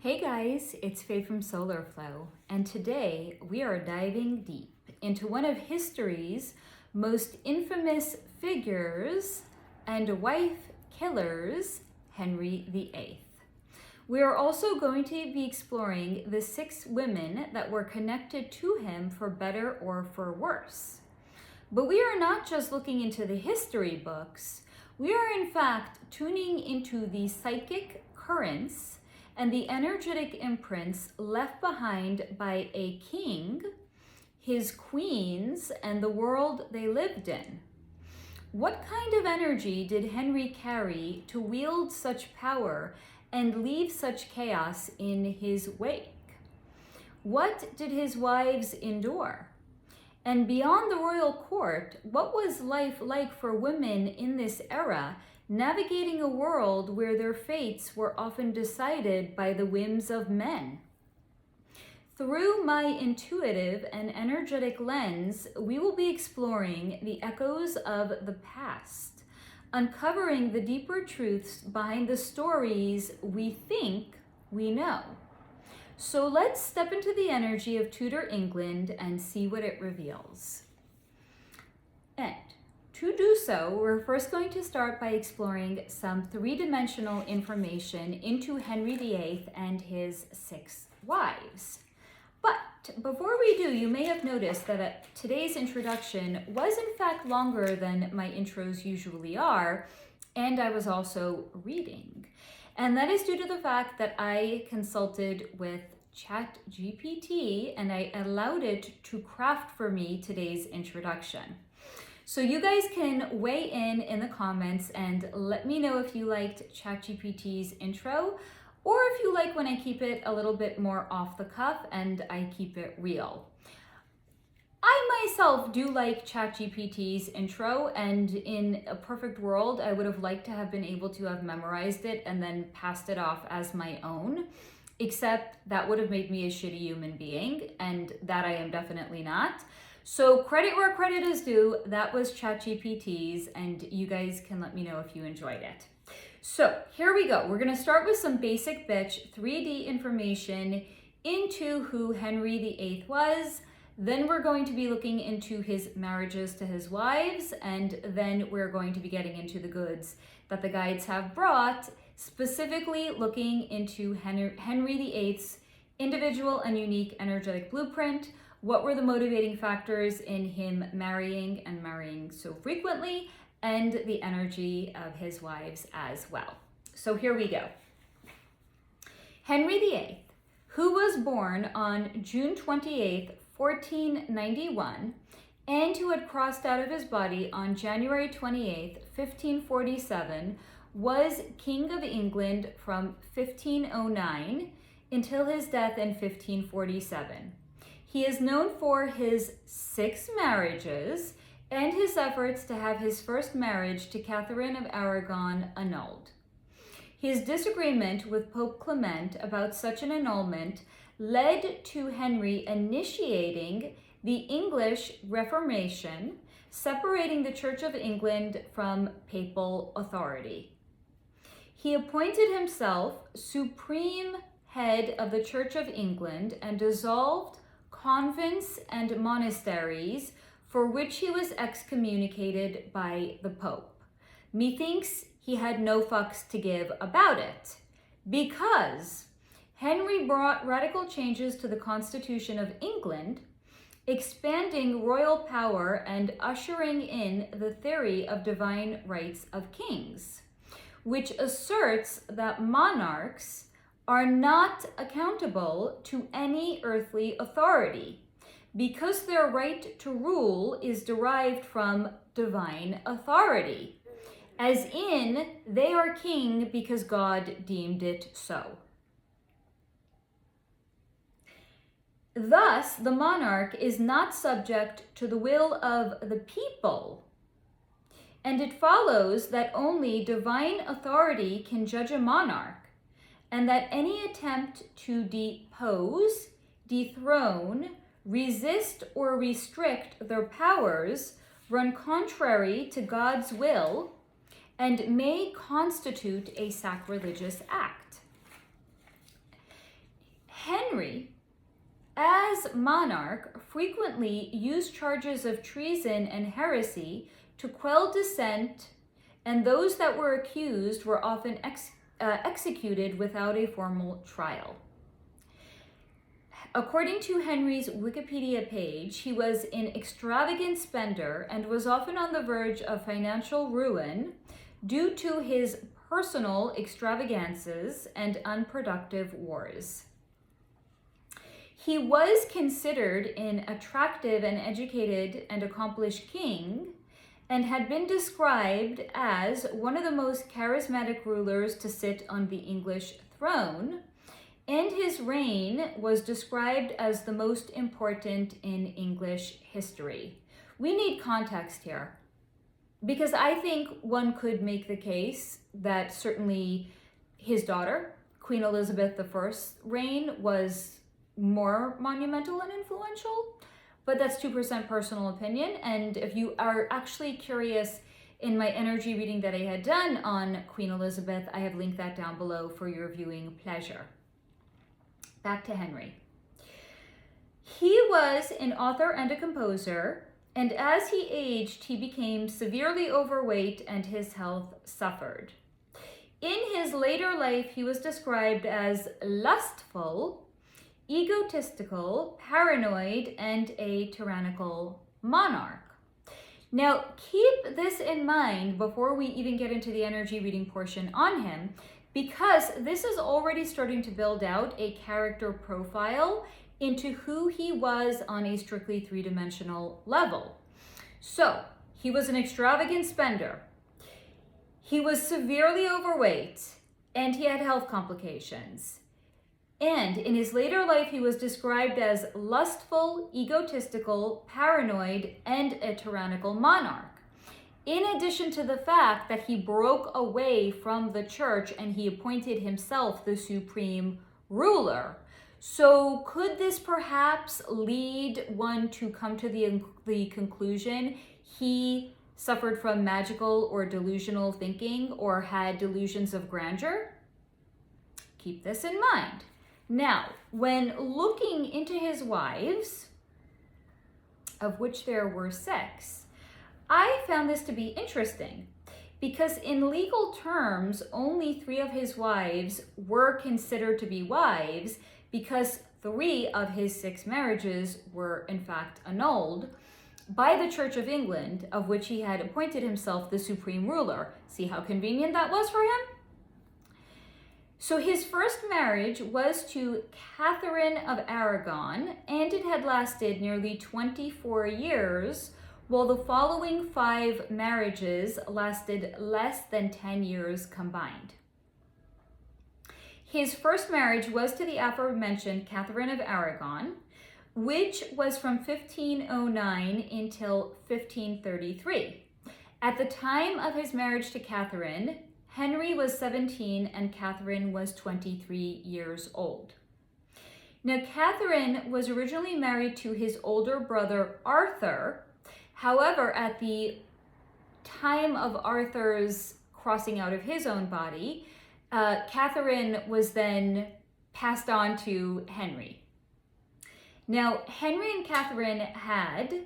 Hey guys, it's Faye from Solar Flow, and today we are diving deep into one of history's most infamous figures and wife killers, Henry VIII. We are also going to be exploring the 6 women that were connected to him for better or for worse. But we are not just looking into the history books, we are in fact tuning into the psychic currents and the energetic imprints left behind by a king, his queens, and the world they lived in. What kind of energy did Henry carry to wield such power and leave such chaos in his wake? What did his wives endure? And beyond the royal court, what was life like for women in this era, navigating a world where their fates were often decided by the whims of men? Through my intuitive and energetic lens, we will be exploring the echoes of the past, uncovering the deeper truths behind the stories we think we know. So let's step into the energy of Tudor England and see what it reveals. And to do so, we're first going to start by exploring some 3-dimensional information into Henry VIII and his 6 wives. But before we do, you may have noticed that today's introduction was in fact longer than my intros usually are, and I was also reading. And that is due to the fact that I consulted with ChatGPT and I allowed it to craft for me today's introduction. So you guys can weigh in the comments and let me know if you liked ChatGPT's intro or if you like when I keep it a little bit more off the cuff and I keep it real. I myself do like ChatGPT's intro, and in a perfect world, I would have liked to have been able to have memorized it and then passed it off as my own, except that would have made me a shitty human being, and that I am definitely not. So credit where credit is due, that was ChatGPT's, and you guys can let me know if you enjoyed it. So here we go. We're gonna start with some basic bitch 3D information into who Henry VIII was. Then we're going to be looking into his marriages to his wives, and then we're going to be getting into the goods that the guides have brought, specifically looking into Henry VIII's individual and unique energetic blueprint. What were the motivating factors in him marrying and marrying so frequently, and the energy of his wives as well. So here we go. Henry VIII, who was born on June 28th, 1491, and who had crossed out of his body on January 28th, 1547, was King of England from 1509 until his death in 1547. He is known for his 6 marriages and his efforts to have his first marriage to Katharine of Aragon annulled. His disagreement with Pope Clement about such an annulment led to Henry initiating the English Reformation, separating the Church of England from papal authority. He appointed himself supreme head of the Church of England and dissolved convents and monasteries for which he was excommunicated by the Pope. Methinks he had no fucks to give about it, because Henry brought radical changes to the Constitution of England, expanding royal power and ushering in the theory of divine rights of kings, which asserts that monarchs are not accountable to any earthly authority, because their right to rule is derived from divine authority, as in, they are king because God deemed it so. Thus, the monarch is not subject to the will of the people, and it follows that only divine authority can judge a monarch, and that any attempt to depose, dethrone, resist, or restrict their powers run contrary to God's will and may constitute a sacrilegious act. Henry, as monarch, frequently used charges of treason and heresy to quell dissent, and those that were accused were often executed without a formal trial. According to Henry's Wikipedia page, he was an extravagant spender and was often on the verge of financial ruin due to his personal extravagances and unproductive wars. He was considered an attractive and educated and accomplished king, and had been described as one of the most charismatic rulers to sit on the English throne, and his reign was described as the most important in English history. We need context here, because I think one could make the case that certainly his daughter, Queen Elizabeth I's reign was more monumental and influential, but that's 2% personal opinion. And if you are actually curious, in my energy reading that I had done on Queen Elizabeth, I have linked that down below for your viewing pleasure. Back to Henry. He was an author and a composer, and as he aged, he became severely overweight and his health suffered. In his later life, he was described as lustful, egotistical, paranoid, and a tyrannical monarch. Now, keep this in mind before we even get into the energy reading portion on him, because this is already starting to build out a character profile into who he was on a strictly three-dimensional level. So, he was an extravagant spender. He was severely overweight, and he had health complications. And in his later life, he was described as lustful, egotistical, paranoid, and a tyrannical monarch. In addition to the fact that he broke away from the church and he appointed himself the supreme ruler. So could this perhaps lead one to come to the conclusion he suffered from magical or delusional thinking or had delusions of grandeur? Keep this in mind. Now, when looking into his wives, of which there were 6, I found this to be interesting because in legal terms, only 3 of his wives were considered to be wives because 3 of his 6 marriages were in fact annulled by the Church of England, of which he had appointed himself the supreme ruler. See how convenient that was for him? So his first marriage was to Katharine of Aragon, and it had lasted nearly 24 years, while the following 5 marriages lasted less than 10 years combined. His first marriage was to the aforementioned Katharine of Aragon, which was from 1509 until 1533. At the time of his marriage to Katharine, Henry was 17 and Katharine was 23 years old. Now, Katharine was originally married to his older brother, Arthur. However, at the time of Arthur's crossing out of his own body, Katharine was then passed on to Henry. Now, Henry and Katharine had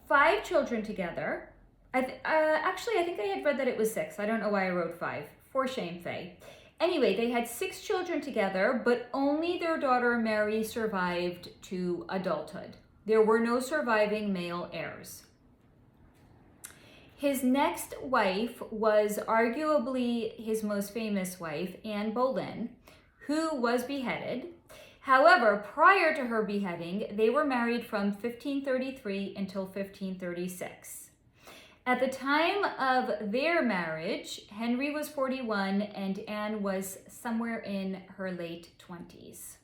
5 children together. Actually, I think I had read that it was 6. I don't know why I wrote 5. For shame, Faye. Anyway, they had 6 children together, but only their daughter Mary survived to adulthood. There were no surviving male heirs. His next wife was arguably his most famous wife, Anne Boleyn, who was beheaded. However, prior to her beheading, they were married from 1533 until 1536. At the time of their marriage, Henry was 41 and Anne was somewhere in her late 20s.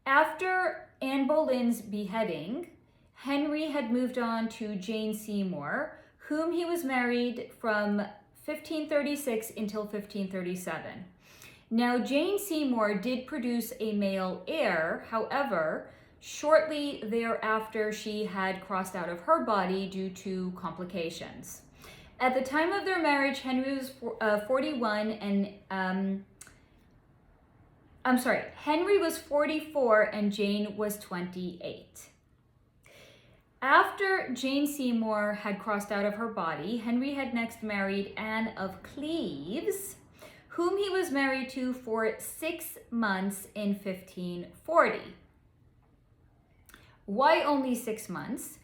After Anne Boleyn's beheading, Henry had moved on to Jane Seymour, whom he was married from 1536 until 1537. Now, Jane Seymour did produce a male heir. However, shortly thereafter, she had crossed out of her body due to complications. At the time of their marriage, Henry was 41 and Henry was 44 and Jane was 28. After Jane Seymour had crossed out of her body, Henry had next married Anne of Cleves, whom he was married to for 6 months in 1540. Why only 6 months?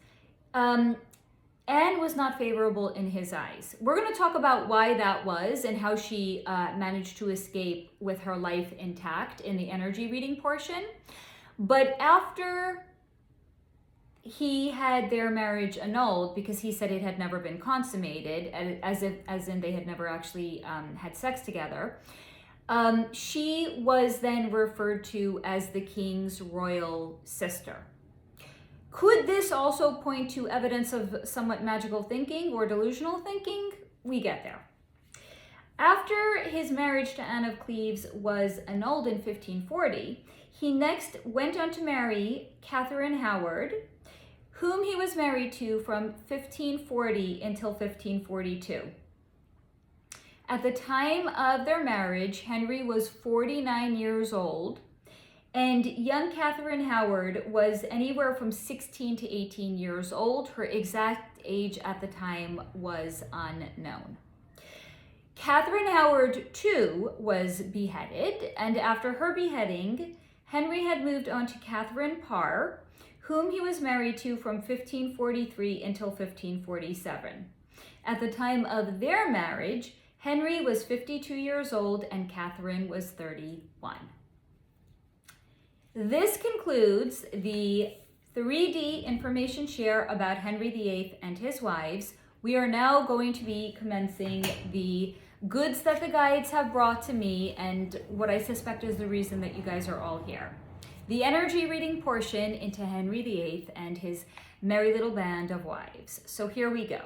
Anne was not favorable in his eyes. We're going to talk about why that was and how she managed to escape with her life intact in the energy reading portion. But after he had their marriage annulled because he said it had never been consummated, as in they had never actually had sex together, she was then referred to as the king's royal sister. Could this also point to evidence of somewhat magical thinking or delusional thinking? We get there. After his marriage to Anne of Cleves was annulled in 1540, he next went on to marry Katharine Howard, whom he was married to from 1540 until 1542. At the time of their marriage, Henry was 49 years old, and young Katharine Howard was anywhere from 16 to 18 years old. Her exact age at the time was unknown. Katharine Howard, too, was beheaded, and after her beheading, Henry had moved on to Katherine Parr, whom he was married to from 1543 until 1547. At the time of their marriage, Henry was 52 years old and Katharine was 31. This concludes the 3D information share about Henry VIII and his wives. We are now going to be commencing the goods that the guides have brought to me and what I suspect is the reason that you guys are all here. The energy reading portion into Henry VIII and his merry little band of wives. So here we go.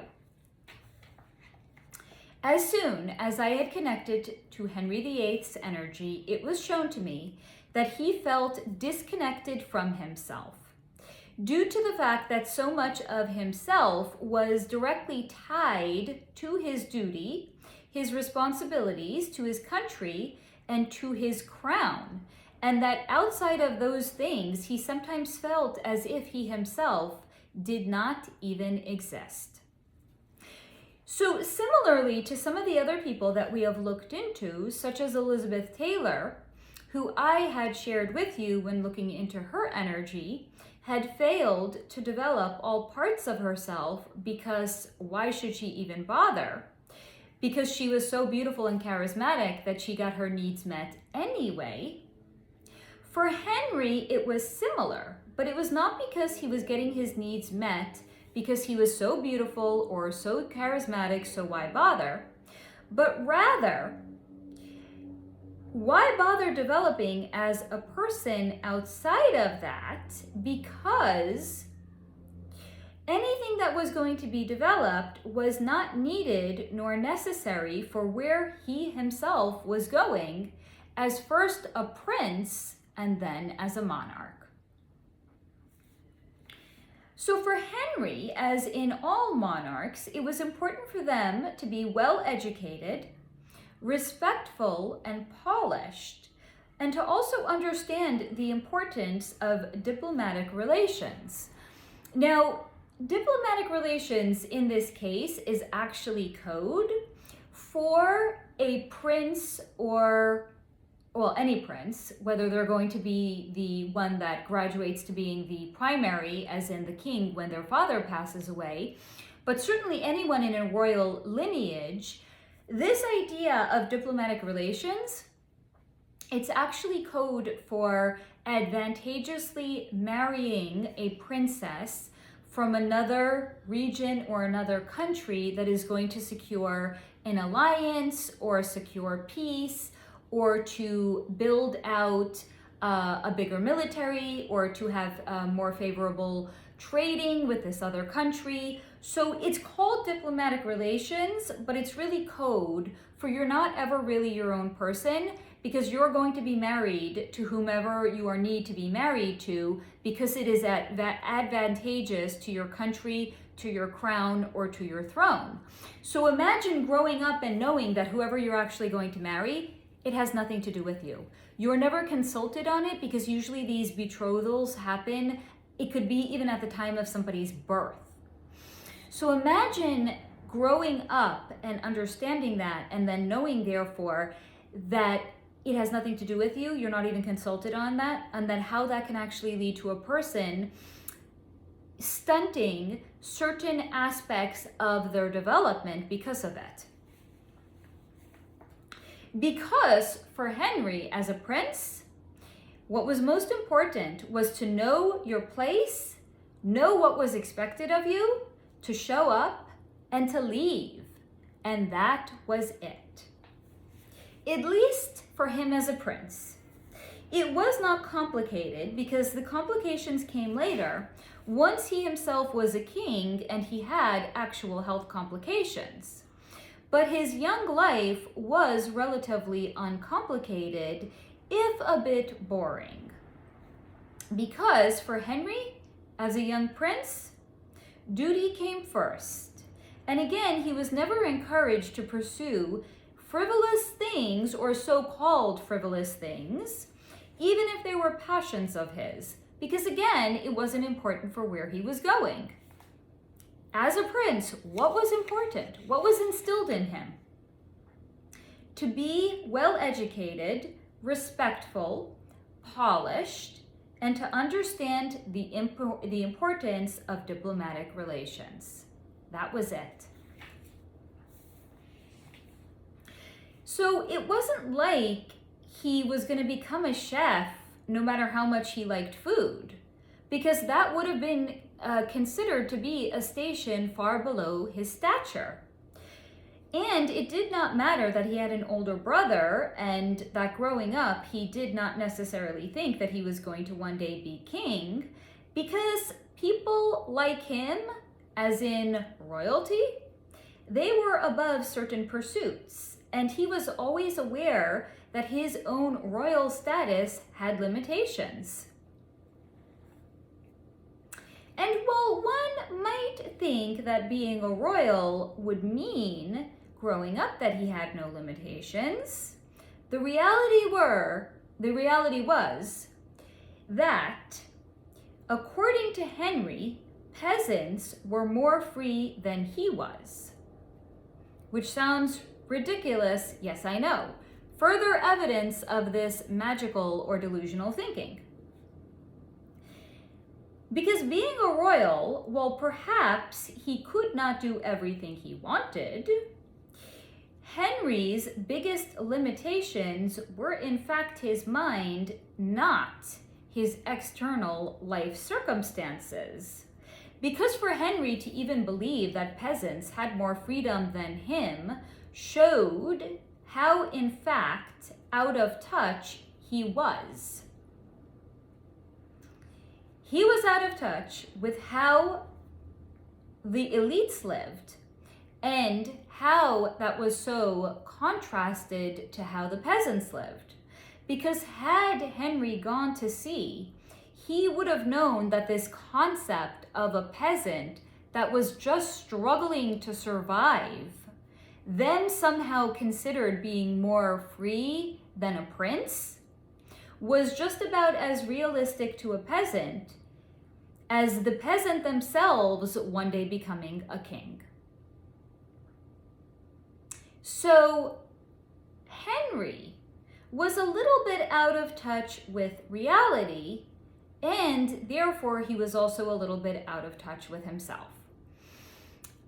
As soon as I had connected to Henry VIII's energy, it was shown to me that he felt disconnected from himself, due to the fact that so much of himself was directly tied to his duty, his responsibilities to his country, and to his crown, and that outside of those things, he sometimes felt as if he himself did not even exist. So similarly to some of the other people that we have looked into, such as Elizabeth Taylor, who I had shared with you when looking into her energy, had failed to develop all parts of herself because why should she even bother? Because she was so beautiful and charismatic that she got her needs met anyway. For Henry, it was similar, but it was not because he was getting his needs met because he was so beautiful or so charismatic, so why bother? But rather, why bother developing as a person outside of that? Because anything that was going to be developed was not needed nor necessary for where he himself was going as first a prince and then as a monarch. So for Henry, as in all monarchs, it was important for them to be well educated, respectful and polished, and to also understand the importance of diplomatic relations. Now, diplomatic relations in this case is actually code for a prince or, well, any prince, whether they're going to be the one that graduates to being the primary, as in the king when their father passes away, but certainly anyone in a royal lineage. This idea of diplomatic relations, it's actually code for advantageously marrying a princess from another region or another country that is going to secure an alliance or secure peace, or to build out a bigger military, or to have more favorable trading with this other country. So it's called diplomatic relations, but it's really code for you're not ever really your own person, because you're going to be married to whomever you are need to be married to, because it is advantageous to your country, to your crown, or to your throne. So imagine growing up and knowing that whoever you're actually going to marry it has nothing to do with you. You're never consulted on it because usually these betrothals happen, it could be even at the time of somebody's birth. So imagine growing up and understanding that, and then knowing therefore that it has nothing to do with you, you're not even consulted on that, and then how that can actually lead to a person stunting certain aspects of their development because of it. Because for Henry, as a prince, what was most important was to know your place, know what was expected of you, to show up, and to leave. And that was it. At least for him as a prince. It was not complicated because the complications came later once he himself was a king and he had actual health complications. But his young life was relatively uncomplicated, if a bit boring. Because for Henry, as a young prince, duty came first. And again, he was never encouraged to pursue frivolous things or so-called frivolous things, even if they were passions of his, because again, it wasn't important for where he was going. As a prince, what was important? What was instilled in him? To be well-educated, respectful, polished, and to understand the importance of diplomatic relations. That was it. So it wasn't like he was going to become a chef no matter how much he liked food, because that would have been considered to be a station far below his stature. And it did not matter that he had an older brother and that growing up he did not necessarily think that he was going to one day be king, because people like him, as in royalty, they were above certain pursuits, and he was always aware that his own royal status had limitations. And while one might think that being a royal would mean growing up that he had no limitations, the reality was that, according to Henry, peasants were more free than he was. Which sounds ridiculous, yes, I know. Further evidence of this magical or delusional thinking. Because being a royal, while perhaps he could not do everything he wanted, Henry's biggest limitations were in fact his mind, not his external life circumstances. Because for Henry to even believe that peasants had more freedom than him showed how, in fact, out of touch he was. He was out of touch with how the elites lived and how that was so contrasted to how the peasants lived. Because had Henry gone to sea, he would have known that this concept of a peasant that was just struggling to survive, them somehow considered being more free than a prince, was just about as realistic to a peasant as the peasant themselves one day becoming a king. So Henry was a little bit out of touch with reality, and therefore he was also a little bit out of touch with himself.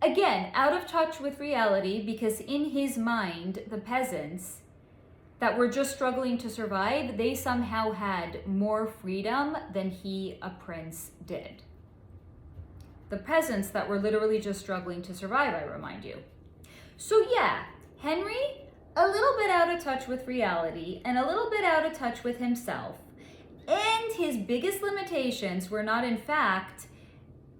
Again, out of touch with reality because in his mind, the peasants that were just struggling to survive, they somehow had more freedom than he, a prince, did. The peasants that were literally just struggling to survive, I remind you. So yeah, Henry, a little bit out of touch with reality and a little bit out of touch with himself. And his biggest limitations were not, in fact,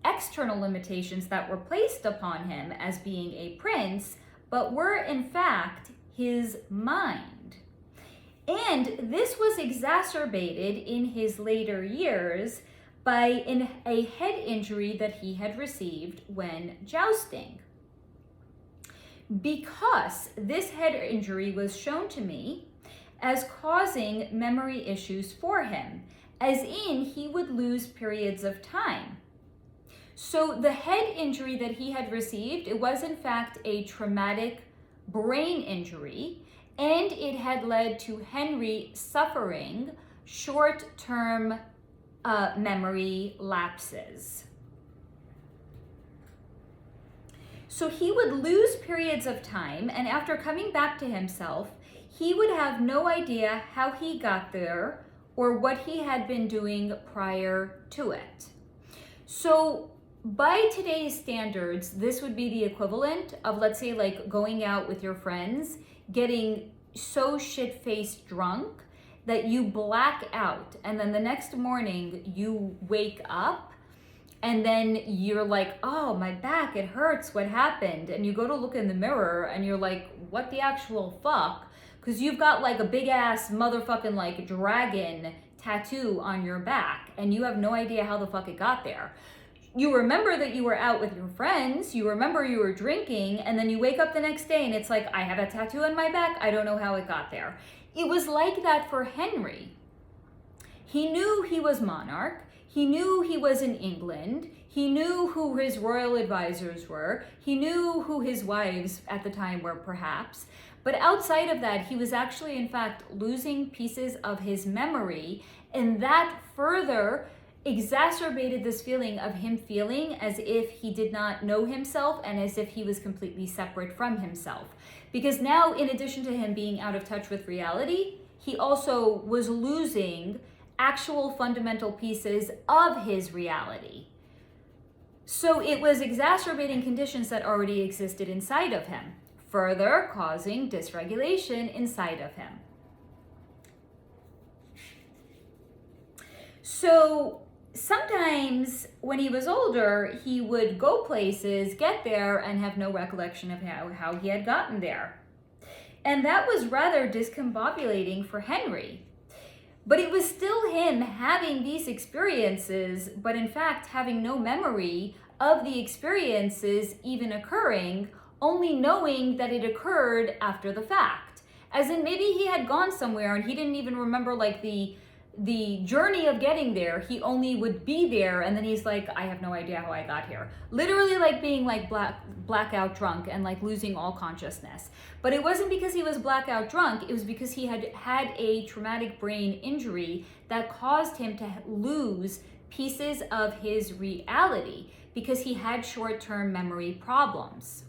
external limitations that were placed upon him as being a prince, but were, in fact, his mind. And this was exacerbated in his later years by a head injury that he had received when jousting. Because this head injury was shown to me as causing memory issues for him, as in he would lose periods of time. So the head injury that he had received, it was in fact a traumatic brain injury, and it had led to Henry suffering short-term memory lapses. So he would lose periods of time, and after coming back to himself, he would have no idea how he got there or what he had been doing prior to it. So by today's standards, this would be the equivalent of, let's say, like going out with your friends, getting so shit-faced drunk that you black out, and then the next morning you wake up and then you're like, oh, my back, it hurts, what happened? And you go to look in the mirror and you're like, what the actual fuck? Because you've got like a big ass motherfucking like dragon tattoo on your back and you have no idea how the fuck it got there. You remember that you were out with your friends, you remember you were drinking, and then you wake up the next day and it's like, I have a tattoo on my back, I don't know how it got there. It was like that for Henry. He knew he was monarch, he knew he was in England, he knew who his royal advisors were, he knew who his wives at the time were perhaps, but outside of that, he was actually in fact losing pieces of his memory, and that further exacerbated this feeling of him feeling as if he did not know himself and as if he was completely separate from himself. Because now, in addition to him being out of touch with reality, he also was losing actual fundamental pieces of his reality. So it was exacerbating conditions that already existed inside of him, further causing dysregulation inside of him. So sometimes when he was older, he would go places, get there, and have no recollection of how he had gotten there. And that was rather discombobulating for Henry. But it was still him having these experiences, but in fact having no memory of the experiences even occurring, only knowing that it occurred after the fact. As in, maybe he had gone somewhere and he didn't even remember like the journey of getting there. He only would be there and then he's like, I have no idea how I got here. Literally like being like blackout drunk and like losing all consciousness. But it wasn't because he was blackout drunk, it was because he had had a traumatic brain injury that caused him to lose pieces of his reality because he had short-term memory problems.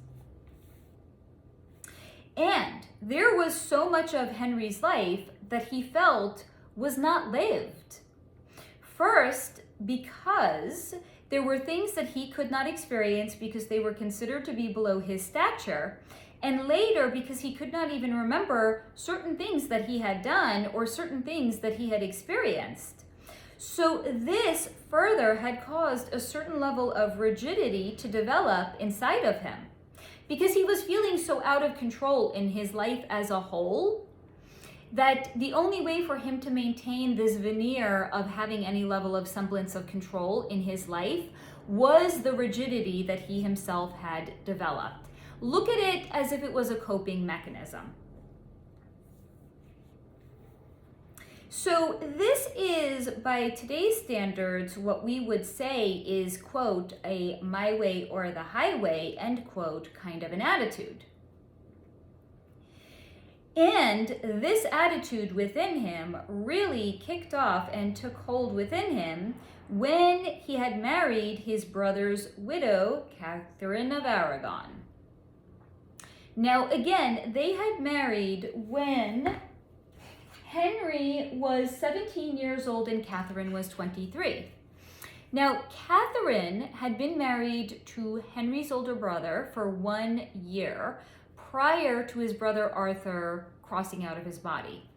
And there was so much of Henry's life that he felt was not lived. First, because there were things that he could not experience because they were considered to be below his stature, and later because he could not even remember certain things that he had done or certain things that he had experienced. So this further had caused a certain level of rigidity to develop inside of him because he was feeling so out of control in his life as a whole that the only way for him to maintain this veneer of having any level of semblance of control in his life was the rigidity that he himself had developed. Look at it as if it was a coping mechanism. So this is, by today's standards, what we would say is, quote, a my way or the highway, end quote, kind of an attitude. And this attitude within him really kicked off and took hold within him when he had married his brother's widow, Katharine of Aragon. Now, again, they had married when Henry was 17 years old and Katharine was 23. Now, Katharine had been married to Henry's older brother for 1 year prior to his brother Arthur crossing out of his body.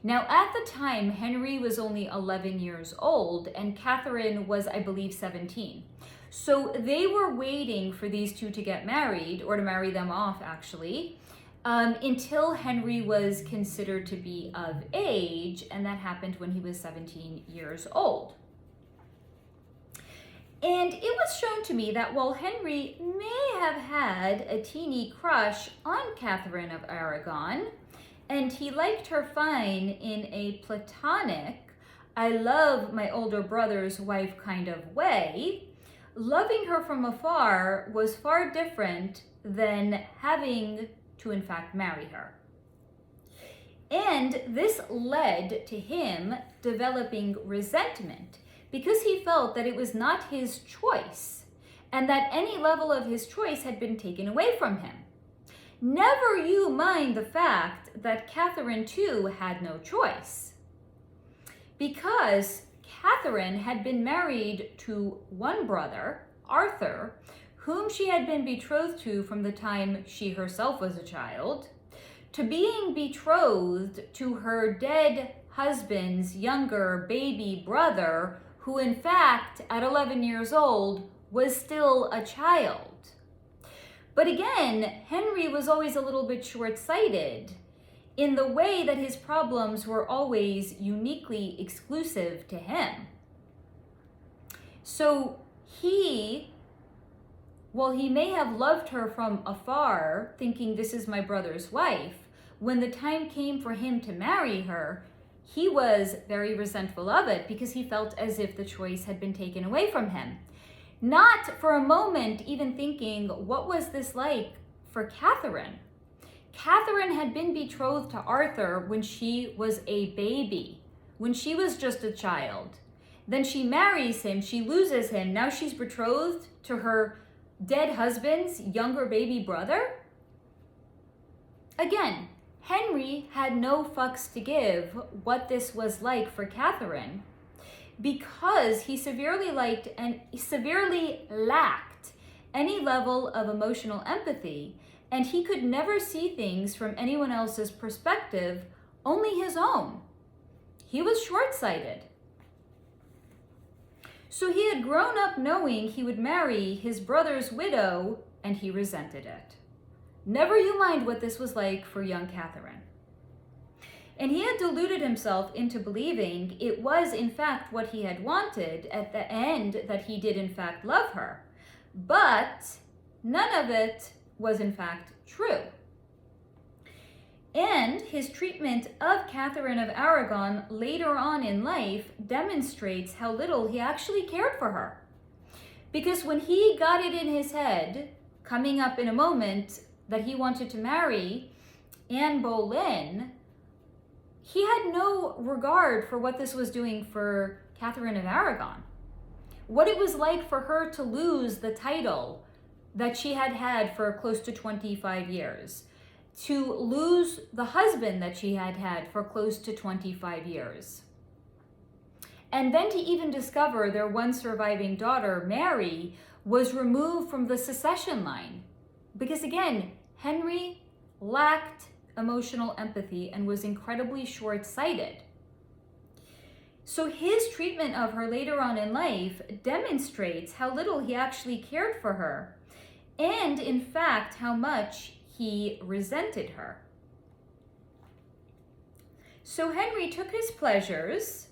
Now, at the time, Henry was only 11 years old and Katharine was, I believe, 17. So they were waiting for these two to get married, or to marry them off, actually, until Henry was considered to be of age, and that happened when he was 17 years old. And it was shown to me that while Henry may have had a teeny crush on Katharine of Aragon, and he liked her fine in a platonic, I love my older brother's wife kind of way, loving her from afar was far different than having to in fact marry her. And this led to him developing resentment because he felt that it was not his choice and that any level of his choice had been taken away from him. Never you mind the fact that Katharine too had no choice, because Katharine had been married to one brother, Arthur, whom she had been betrothed to from the time she herself was a child, to being betrothed to her dead husband's younger baby brother, who in fact at 11 years old was still a child. But again, Henry was always a little bit short-sighted in the way that his problems were always uniquely exclusive to him. So while he may have loved her from afar, thinking this is my brother's wife, when the time came for him to marry her, he was very resentful of it because he felt as if the choice had been taken away from him. Not for a moment even thinking, what was this like for Katharine? Katharine had been betrothed to Arthur when she was a baby, when she was just a child. Then she marries him, she loses him, now she's betrothed to her dead husband's younger baby brother? Again, Henry had no fucks to give what this was like for Katharine, because he severely lacked any level of emotional empathy, and he could never see things from anyone else's perspective, only his own. He was short-sighted. So he had grown up knowing he would marry his brother's widow, and he resented it. Never you mind what this was like for young Katharine. And he had deluded himself into believing it was in fact what he had wanted at the end, that he did in fact love her. But none of it was in fact true. And his treatment of Katharine of Aragon later on in life demonstrates how little he actually cared for her. Because when he got it in his head, coming up in a moment, that he wanted to marry Anne Boleyn, he had no regard for what this was doing for Katharine of Aragon. What it was like for her to lose the title that she had had for close to 25 years, to lose the husband that she had had for close to 25 years. And then to even discover their one surviving daughter, Mary, was removed from the succession line. Because again, Henry lacked emotional empathy and was incredibly short-sighted. So his treatment of her later on in life demonstrates how little he actually cared for her, and in fact, how much he resented her. So Henry took his pleasures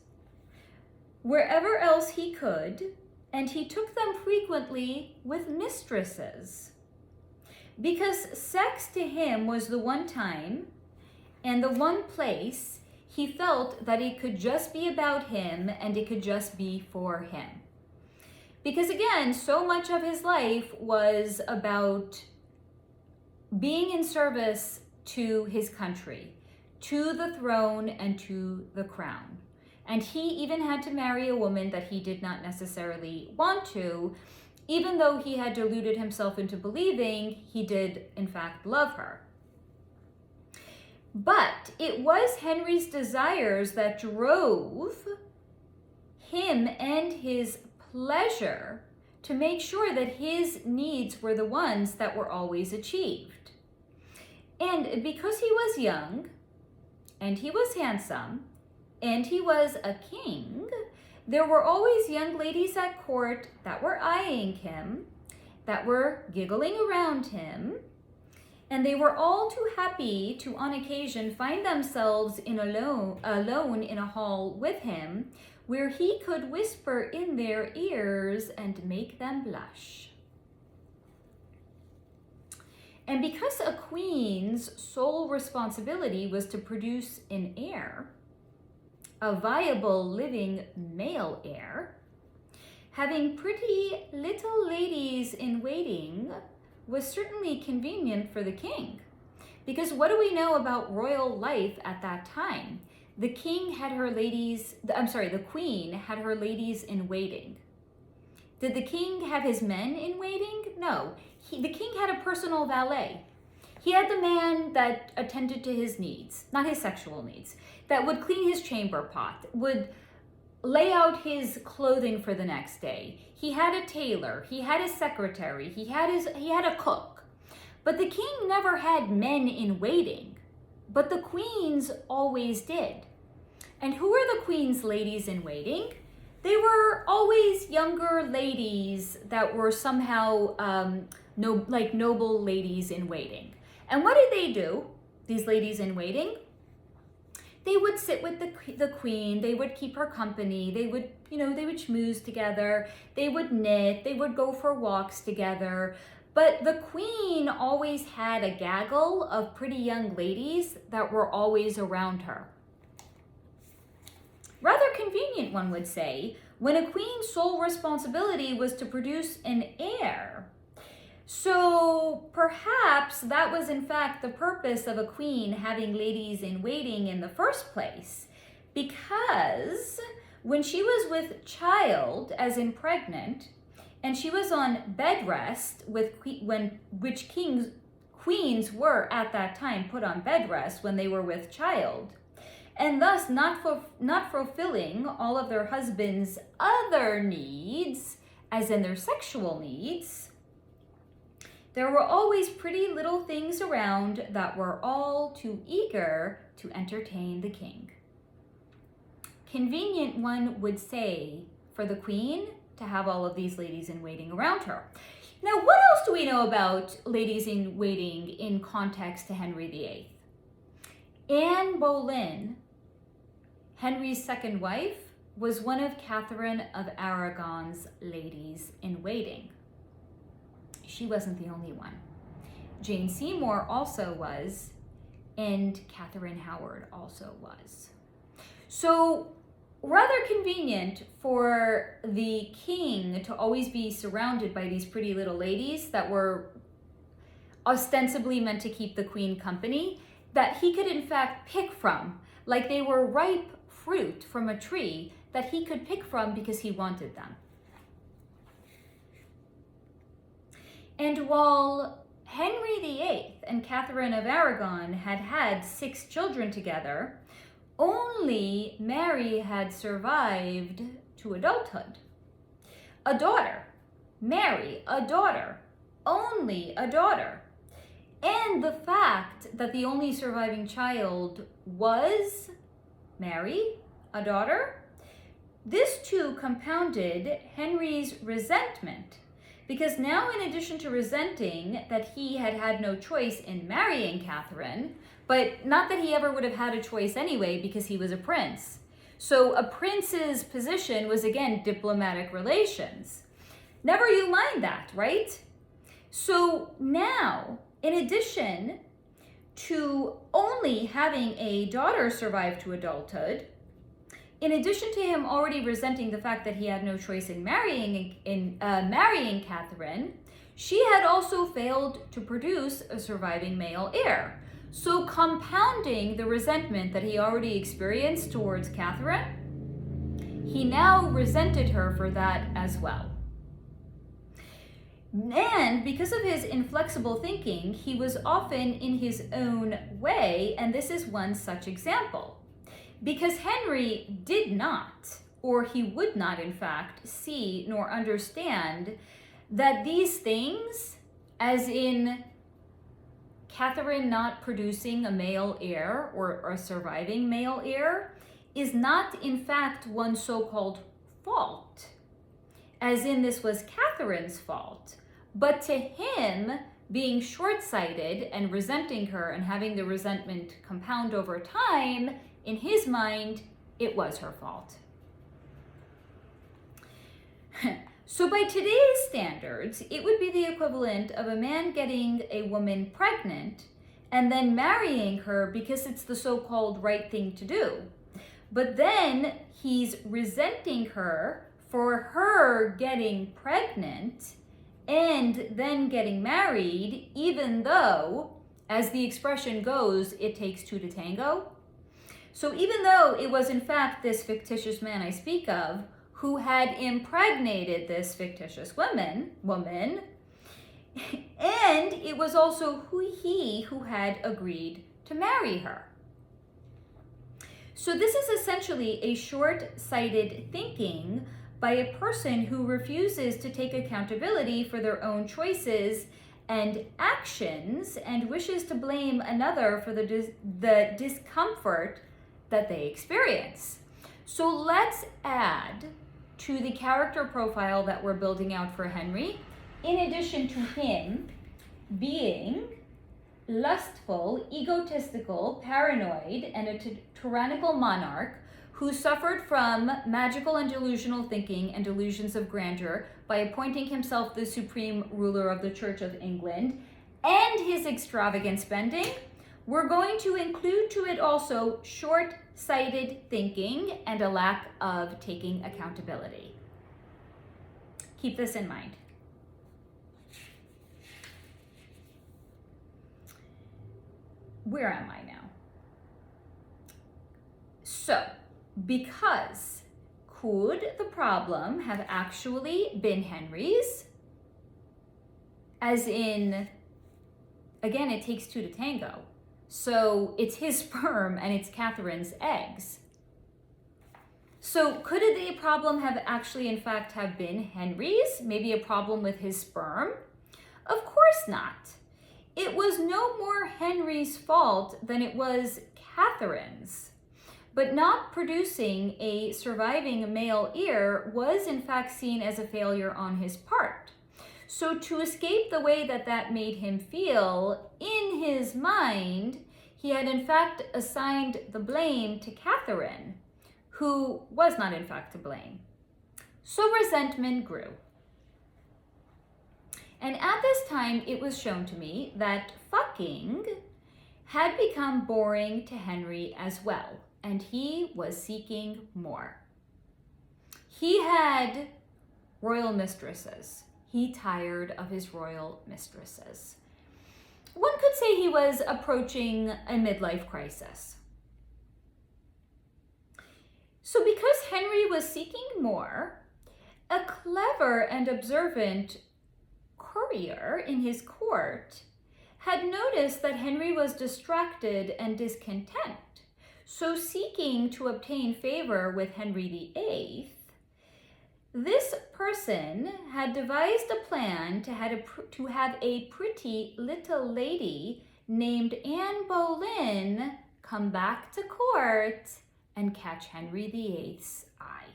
wherever else he could, and he took them frequently with mistresses, because sex to him was the one time and the one place he felt that it could just be about him and it could just be for him. Because again, so much of his life was about being in service to his country, to the throne and to the crown. And he even had to marry a woman that he did not necessarily want to, even though he had deluded himself into believing he did in fact love her. But it was Henry's desires that drove him and his pleasure to make sure that his needs were the ones that were always achieved. And because he was young, and he was handsome, and he was a king, there were always young ladies at court that were eyeing him, that were giggling around him, and they were all too happy to, on occasion, find themselves alone in a hall with him, where he could whisper in their ears and make them blush. And because a queen's sole responsibility was to produce an heir, a viable living male heir, having pretty little ladies in waiting was certainly convenient for the king. Because what do we know about royal life at that time? The queen had her ladies in waiting. Did the king have his men in waiting? No. The king had a personal valet. He had the man that attended to his needs, not his sexual needs, that would clean his chamber pot, would lay out his clothing for the next day. He had a tailor, he had a secretary, he had a cook. But the king never had men in waiting, but the queens always did. And who were the queen's ladies in waiting? They were always younger ladies that were somehow like noble ladies in waiting. And what did they do, these ladies in waiting? They would sit with the queen, they would keep her company, they would schmooze together, they would knit, they would go for walks together. But the queen always had a gaggle of pretty young ladies that were always around her. Rather convenient, one would say, when a queen's sole responsibility was to produce an heir. So perhaps that was in fact the purpose of a queen having ladies in waiting in the first place, because when she was with child, as in pregnant, and she was on bed rest, which queens were at that time put on bed rest when they were with child, and thus not fulfilling all of their husband's other needs, as in their sexual needs, there were always pretty little things around that were all too eager to entertain the king. Convenient, one would say, for the queen to have all of these ladies in waiting around her. Now, what else do we know about ladies in waiting in context to Henry VIII? Anne Boleyn, Henry's second wife, was one of Katharine of Aragon's ladies in waiting. She wasn't the only one. Jane Seymour also was, and Katharine Howard also was. So rather convenient for the king to always be surrounded by these pretty little ladies that were ostensibly meant to keep the queen company, that he could in fact pick from, like they were ripe fruit from a tree that he could pick from because he wanted them. And while Henry VIII and Katharine of Aragon had had 6 children together, only Mary had survived to adulthood. A daughter, Mary, a daughter, only a daughter. And the fact that the only surviving child was Mary, a daughter, this too compounded Henry's resentment, because now in addition to resenting that he had had no choice in marrying Katharine, but not that he ever would have had a choice anyway because he was a prince. So a prince's position was again diplomatic relations. Never you mind that, right? So now, in addition to only having a daughter survive to adulthood, in addition to him already resenting the fact that he had no choice in marrying Katharine, she had also failed to produce a surviving male heir. So compounding the resentment that he already experienced towards Katharine, he now resented her for that as well. And because of his inflexible thinking, he was often in his own way, and this is one such example. Because Henry did not, or he would not in fact, see nor understand that these things, as in Katharine not producing a male heir or a surviving male heir, is not in fact one so-called fault, as in this was Katharine's fault, but to him, being short-sighted and resenting her and having the resentment compound over time, in his mind, it was her fault. So by today's standards, it would be the equivalent of a man getting a woman pregnant and then marrying her because it's the so-called right thing to do. But then he's resenting her for her getting pregnant and then getting married, even though, as the expression goes, it takes two to tango. So even though it was in fact this fictitious man I speak of who had impregnated this fictitious woman, and it was also he who had agreed to marry her. So this is essentially a short-sighted thinking by a person who refuses to take accountability for their own choices and actions and wishes to blame another for the discomfort that they experience. So let's add to the character profile that we're building out for Henry, in addition to him being lustful, egotistical, paranoid, and a tyrannical monarch who suffered from magical and delusional thinking and delusions of grandeur by appointing himself the supreme ruler of the Church of England, and his extravagant spending, we're going to include to it also short-sighted thinking and a lack of taking accountability. Keep this in mind. Where am I now? So, because could the problem have actually been Henry's? As in, again, it takes two to tango. So it's his sperm and it's Catherine's eggs. So could the problem have actually, in fact, have been Henry's? Maybe a problem with his sperm? Of course not. It was no more Henry's fault than it was Catherine's. But not producing a surviving male heir was in fact seen as a failure on his part. So to escape the way that made him feel, in his mind, he had in fact assigned the blame to Katharine, who was not in fact to blame. So resentment grew. And at this time, it was shown to me that fucking had become boring to Henry as well, and he was seeking more. He had royal mistresses. He tired of his royal mistresses. One could say he was approaching a midlife crisis. So because Henry was seeking more, a clever and observant courtier in his court had noticed that Henry was distracted and discontent. So seeking to obtain favor with Henry VIII, this person had devised a plan to have a pretty little lady named Anne Boleyn come back to court and catch Henry VIII's eye.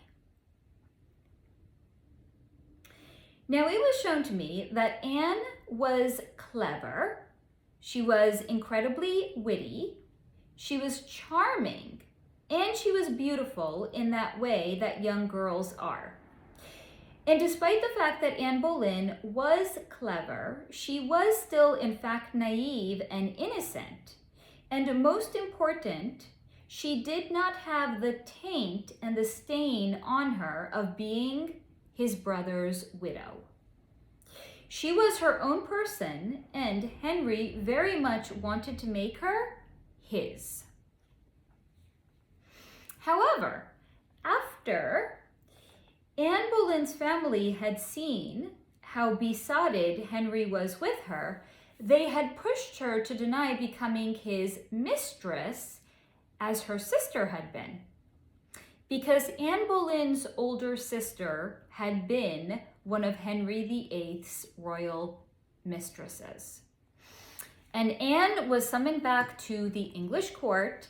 Now, it was shown to me that Anne was clever, she was incredibly witty, she was charming, and she was beautiful in that way that young girls are. And despite the fact that Anne Boleyn was clever, she was still in fact naive and innocent. And most important, she did not have the taint and the stain on her of being his brother's widow. She was her own person, and Henry very much wanted to make her his. However, after Anne Boleyn's family had seen how besotted Henry was with her, they had pushed her to deny becoming his mistress as her sister had been. Because Anne Boleyn's older sister had been one of Henry VIII's royal mistresses. And Anne was summoned back to the English court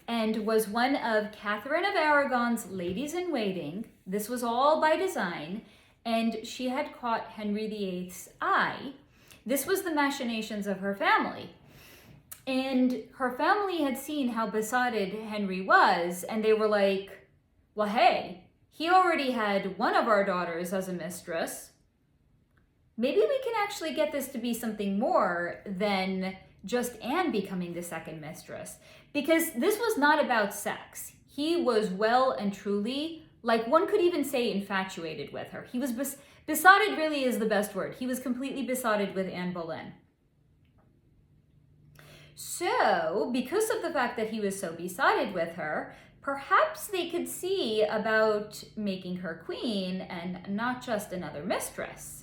and was one of Katharine of Aragon's ladies-in-waiting. This was all by design, and she had caught Henry VIII's eye. This was the machinations of her family. And her family had seen how besotted Henry was, and they were like, well, hey, he already had one of our daughters as a mistress. Maybe we can actually get this to be something more than just Anne becoming the second mistress, because this was not about sex. He was well and truly, like one could even say, infatuated with her. He was besotted, really is the best word. He was completely besotted with Anne Boleyn. So, because of the fact that he was so besotted with her, perhaps they could see about making her queen and not just another mistress.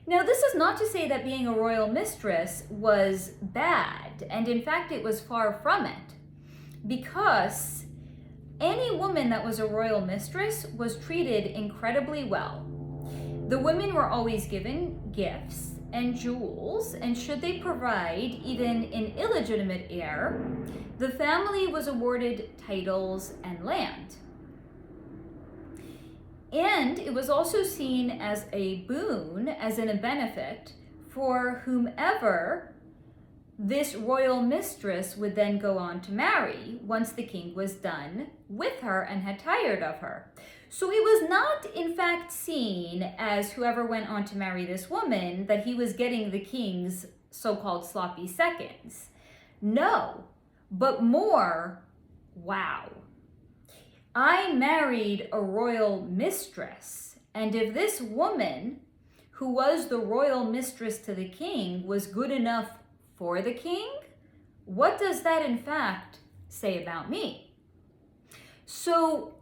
Now, this is not to say that being a royal mistress was bad, and in fact, it was far from it, because any woman that was a royal mistress was treated incredibly well. The women were always given gifts and jewels, and should they provide even an illegitimate heir, the family was awarded titles and land. And it was also seen as a boon, as in a benefit, for whomever this royal mistress would then go on to marry once the king was done with her and had tired of her. So it was not, in fact, seen as whoever went on to marry this woman, that he was getting the king's so-called sloppy seconds. No, but more, wow. I married a royal mistress, and if this woman, who was the royal mistress to the king, was good enough for the king, what does that in fact say about me? So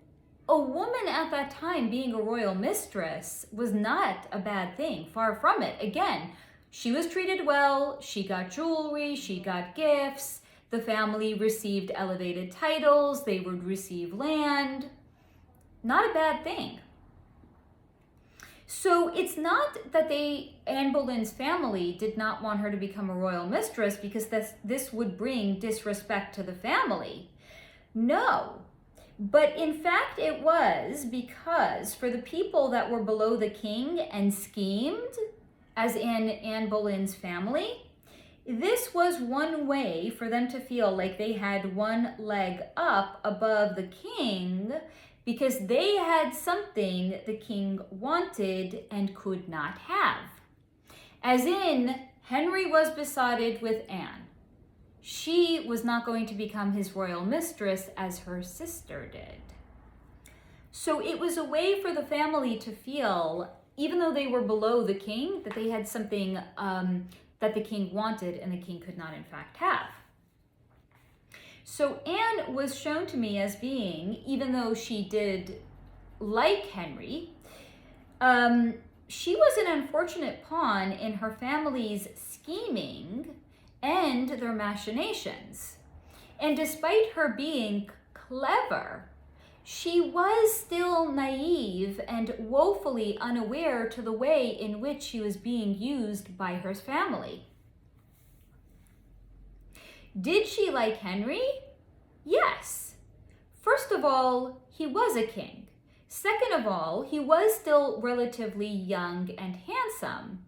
a woman at that time being a royal mistress was not a bad thing, far from it. Again, she was treated well, she got jewelry, she got gifts, the family received elevated titles, they would receive land. Not a bad thing. So it's not that Anne Boleyn's family did not want her to become a royal mistress because this would bring disrespect to the family. No, but in fact it was because for the people that were below the king and schemed, as in Anne Boleyn's family, this was one way for them to feel like they had one leg up above the king because they had something the king wanted and could not have. As in, Henry was besotted with Anne. She was not going to become his royal mistress as her sister did. So it was a way for the family to feel, even though they were below the king, that they had something that the king wanted and the king could not in fact have. So Anne was shown to me as being, even though she did like Henry, she was an unfortunate pawn in her family's scheming and their machinations. And despite her being clever, she was still naive and woefully unaware to the way in which she was being used by her family. Did she like Henry? Yes. First of all, he was a king. Second of all, he was still relatively young and handsome.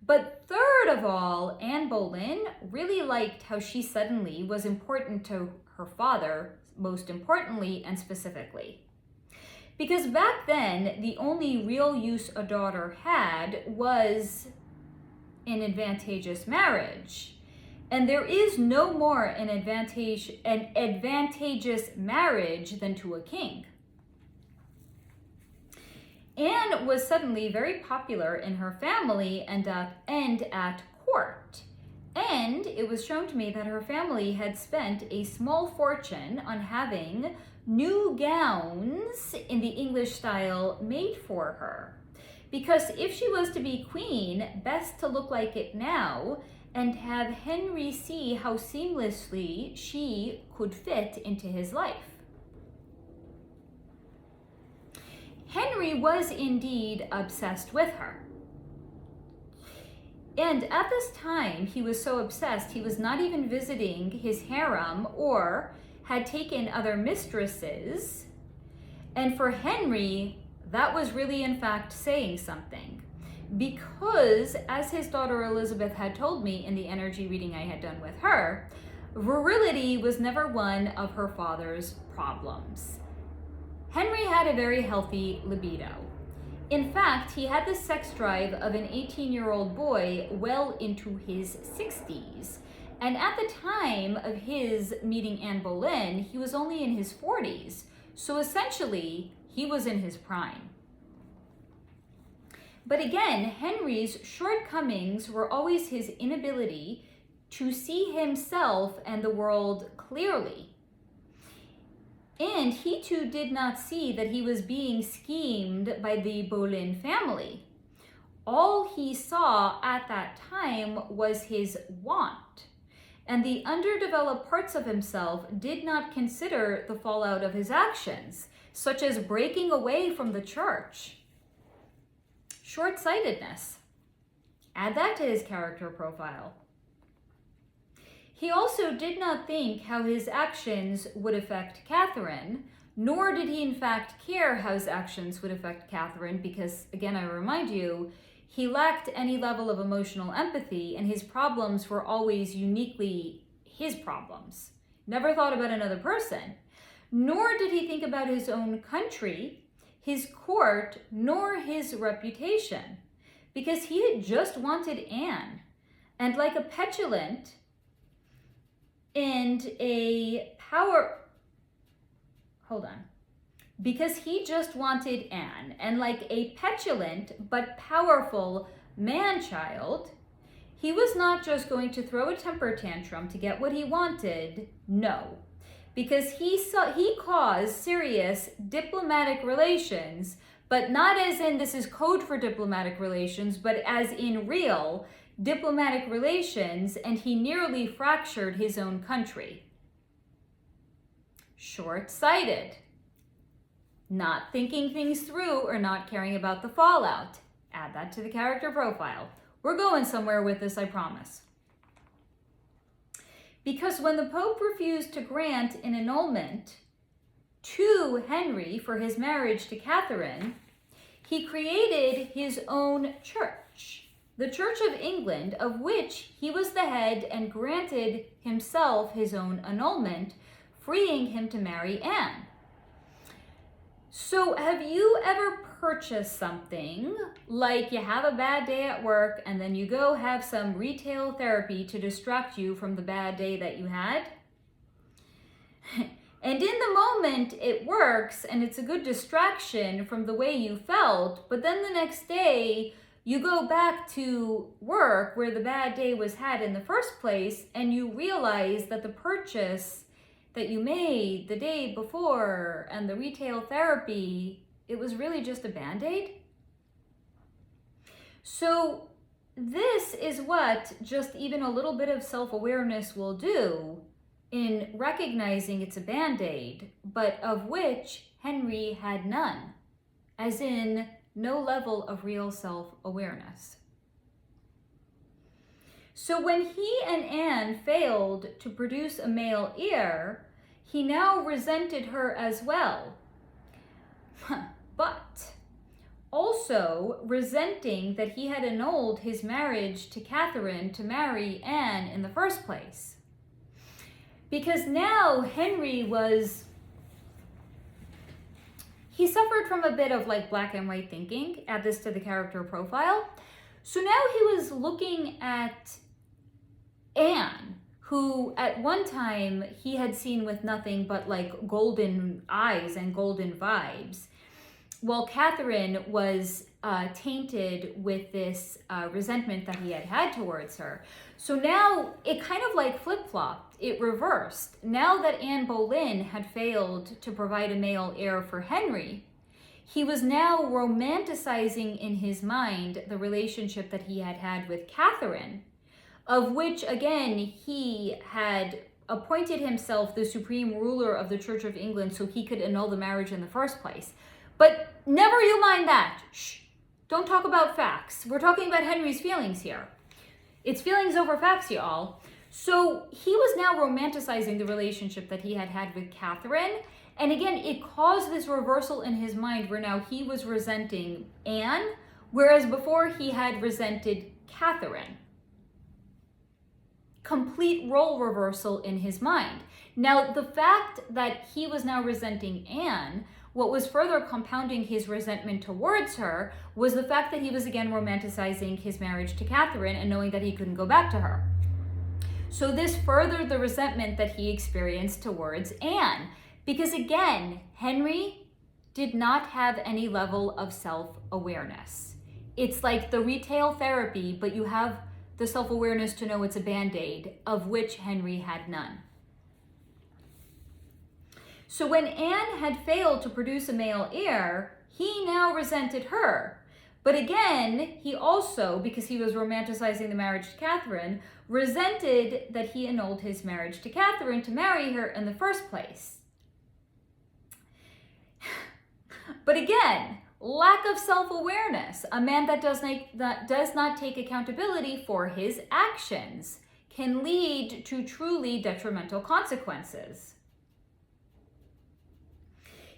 But third of all, Anne Boleyn really liked how she suddenly was important to her father, most importantly and specifically. Because back then, the only real use a daughter had was an advantageous marriage. And there is no more an advantageous marriage than to a king. Anne was suddenly very popular in her family and at court. And it was shown to me that her family had spent a small fortune on having new gowns in the English style made for her. Because if she was to be queen, best to look like it now and have Henry see how seamlessly she could fit into his life. Henry was indeed obsessed with her. And at this time, he was so obsessed, he was not even visiting his harem or had taken other mistresses. And for Henry, that was really, in fact, saying something. Because, as his daughter Elizabeth had told me in the energy reading I had done with her, virility was never one of her father's problems. Henry had had a very healthy libido. In fact, he had the sex drive of an 18-year-old boy well into his 60s. And at the time of his meeting Anne Boleyn, he was only in his 40s. So essentially, he was in his prime. But again, Henry's shortcomings were always his inability to see himself and the world clearly. And he too did not see that he was being schemed by the Boleyn family. All he saw at that time was his want. And the underdeveloped parts of himself did not consider the fallout of his actions, such as breaking away from the church. Short-sightedness. Add that to his character profile. He also did not think how his actions would affect Katharine, nor did he in fact care how his actions would affect Katharine, because, again, I remind you, he lacked any level of emotional empathy, and his problems were always uniquely his problems. Never thought about another person. Nor did he think about his own country, his court, nor his reputation, because he had just wanted Anne. And like a petulant and a because he just wanted Anne, and like a petulant but powerful man-child, he was not just going to throw a temper tantrum to get what he wanted. No, because he caused serious diplomatic relations, but not as in this is code for diplomatic relations, but as in real diplomatic relations, and he nearly fractured his own country. Short-sighted. Not thinking things through or not caring about the fallout. Add that to the character profile. We're going somewhere with this, I promise. Because when the Pope refused to grant an annulment to Henry for his marriage to Katharine, he created his own church, the Church of England, of which he was the head, and granted himself his own annulment, freeing him to marry Anne. So have you ever purchased something, like you have a bad day at work and then you go have some retail therapy to distract you from the bad day that you had? And in the moment it works and it's a good distraction from the way you felt, but then the next day you go back to work where the bad day was had in the first place, and you realize that the purchase that you made the day before and the retail therapy, it was really just a Band-Aid. So this is what just even a little bit of self-awareness will do in recognizing it's a Band-Aid, but of which Henry had none, as in no level of real self-awareness. So when he and Anne failed to produce a male heir, he now resented her as well. But also resenting that he had annulled his marriage to Katharine to marry Anne in the first place. Because now Henry he suffered from a bit of like black and white thinking. Add this to the character profile. So now he was looking at Anne, who at one time he had seen with nothing but like golden eyes and golden vibes, while Katharine was tainted with this resentment that he had had towards her. So now it kind of like flip-flopped, it reversed. Now that Anne Boleyn had failed to provide a male heir for Henry, he was now romanticizing in his mind the relationship that he had had with Katharine, of which, again, he had appointed himself the supreme ruler of the Church of England so he could annul the marriage in the first place. But never you mind that. Shh. Don't talk about facts. We're talking about Henry's feelings here. It's feelings over facts, y'all. So he was now romanticizing the relationship that he had had with Katharine. And again, it caused this reversal in his mind where now he was resenting Anne, whereas before he had resented Katharine. Complete role reversal in his mind. Now, the fact that he was now resenting Anne What was further compounding his resentment towards her was the fact that he was again romanticizing his marriage to Catherine and knowing that he couldn't go back to her. So this furthered the resentment that he experienced towards Anne, because again, Henry did not have any level of self-awareness. It's like the retail therapy, but you have the self-awareness to know it's a Band-Aid, of which Henry had none. So when Anne had failed to produce a male heir, he now resented her. But again, he also, because he was romanticizing the marriage to Catherine, resented that he annulled his marriage to Catherine to marry her in the first place. But again, lack of self-awareness, a man that does not take accountability for his actions, can lead to truly detrimental consequences.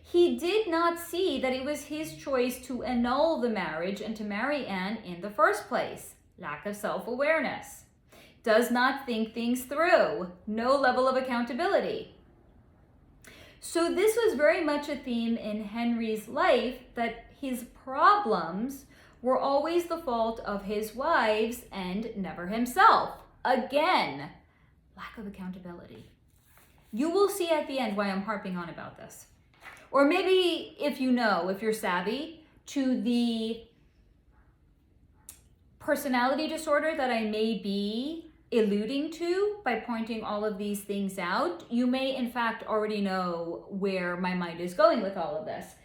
He did not see that it was his choice to annul the marriage and to marry Anne in the first place. Lack of self-awareness. Does not think things through. No level of accountability. So this was very much a theme in Henry's life, that his problems were always the fault of his wives and never himself. Again, lack of accountability. You will see at the end why I'm harping on about this. Or maybe if you're savvy to the personality disorder that I may be alluding to by pointing all of these things out, you may in fact already know where my mind is going with all of this.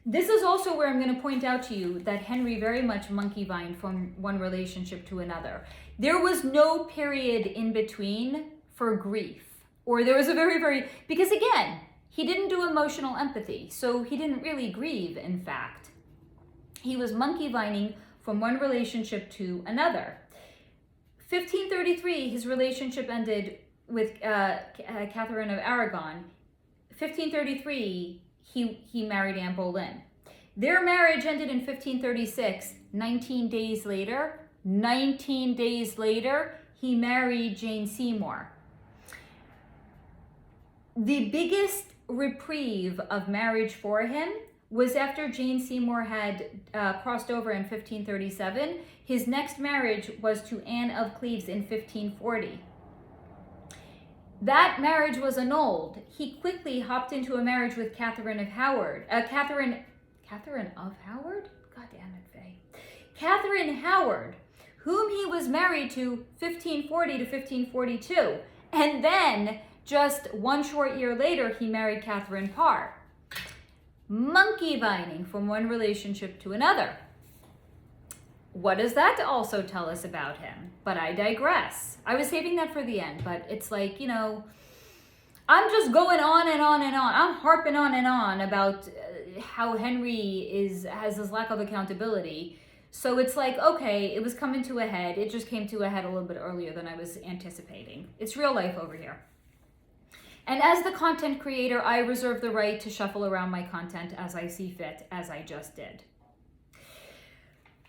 This is also where I'm going to point out to you that Henry very much monkey-vined from one relationship to another. There was no period in between for grief. Or there was a because again, he didn't do emotional empathy, so he didn't really grieve, in fact. He was monkey-vining from one relationship to another. 1533, his relationship ended with Katharine of Aragon. 1533, he married Anne Boleyn. Their marriage ended in 1536. 19 days later, he married Jane Seymour. The biggest reprieve of marriage for him was after Jane Seymour had crossed over in 1537. His next marriage was to Anne of Cleves in 1540. That marriage was annulled. He quickly hopped into a marriage with Katharine of Howard. Katharine of Howard? God damn it, Faye. Katharine Howard, whom he was married to 1540 to 1542. And then, just one short year later, he married Katherine Parr. Monkey-vining from one relationship to another. What does that also tell us about him? But I digress. I was saving that for the end, but it's like, I'm just going on and on and on. I'm harping on and on about how Henry has this lack of accountability. So it's like, okay, it was coming to a head. It just came to a head a little bit earlier than I was anticipating. It's real life over here. And as the content creator, I reserve the right to shuffle around my content as I see fit, as I just did.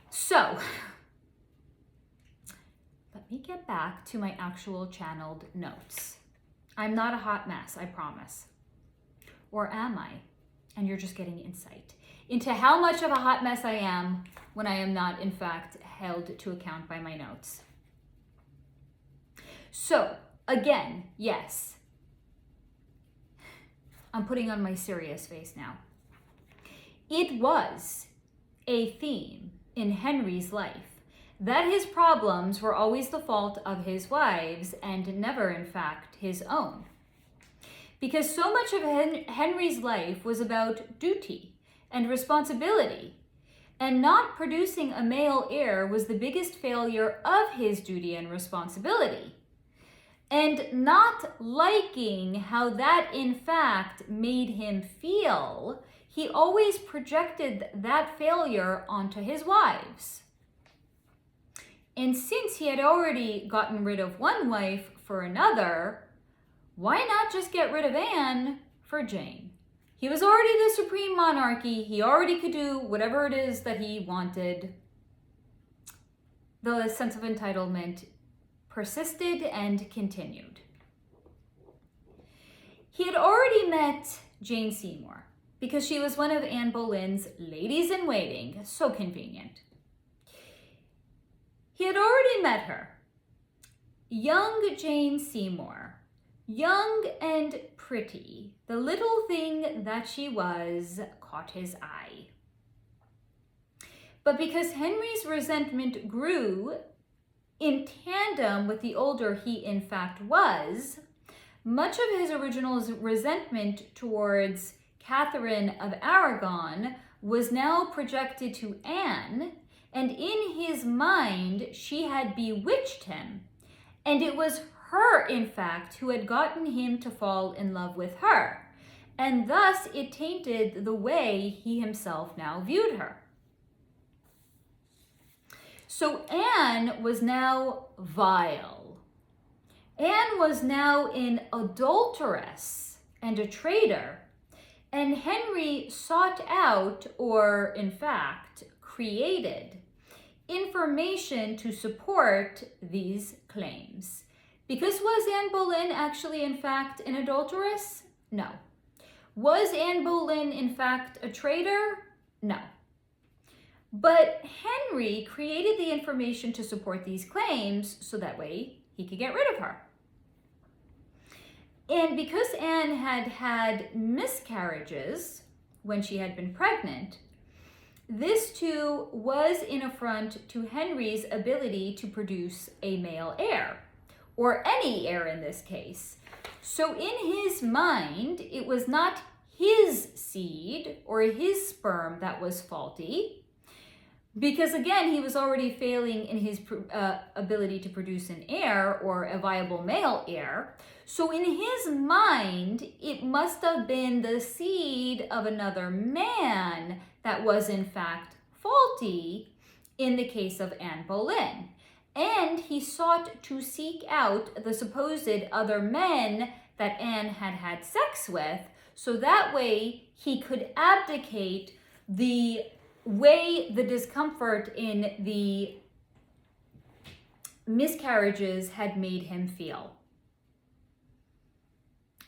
So, let me get back to my actual channeled notes. I'm not a hot mess, I promise. Or am I? And you're just getting insight into how much of a hot mess I am when I am not, in fact, held to account by my notes. So, again, yes. I'm putting on my serious face now. It was a theme in Henry's life that his problems were always the fault of his wives and never, in fact, his own. Because so much of Henry's life was about duty and responsibility, and not producing a male heir was the biggest failure of his duty and responsibility. And not liking how that, in fact, made him feel, he always projected that failure onto his wives. And since he had already gotten rid of one wife for another, why not just get rid of Anne for Jane? He was already the supreme monarchy. He already could do whatever it is that he wanted. The sense of entitlement persisted and continued. He had already met Jane Seymour, because she was one of Anne Boleyn's ladies-in-waiting. So convenient. He had already met her. Young Jane Seymour, young and pretty, the little thing that she was, caught his eye. But because Henry's resentment grew in tandem with the older he in fact was, much of his original resentment towards Katharine of Aragon was now projected to Anne, and in his mind she had bewitched him, and it was her, in fact, who had gotten him to fall in love with her, and thus it tainted the way he himself now viewed her. So Anne was now vile. Anne was now an adulteress and a traitor, and Henry sought out, or in fact created, information to support these claims. Because was Anne Boleyn actually in fact an adulteress? No. Was Anne Boleyn in fact a traitor? No. But Henry created the information to support these claims so that way he could get rid of her. And because Anne had had miscarriages when she had been pregnant, this too was an affront to Henry's ability to produce a male heir, or any heir in this case. So in his mind, it was not his seed or his sperm that was faulty, because again, he was already failing in his ability to produce an heir or a viable male heir. So in his mind, it must have been the seed of another man that was in fact faulty in the case of Anne Boleyn. And he sought to seek out the supposed other men that Anne had had sex with, so that way he could abdicate the way the discomfort in the miscarriages had made him feel.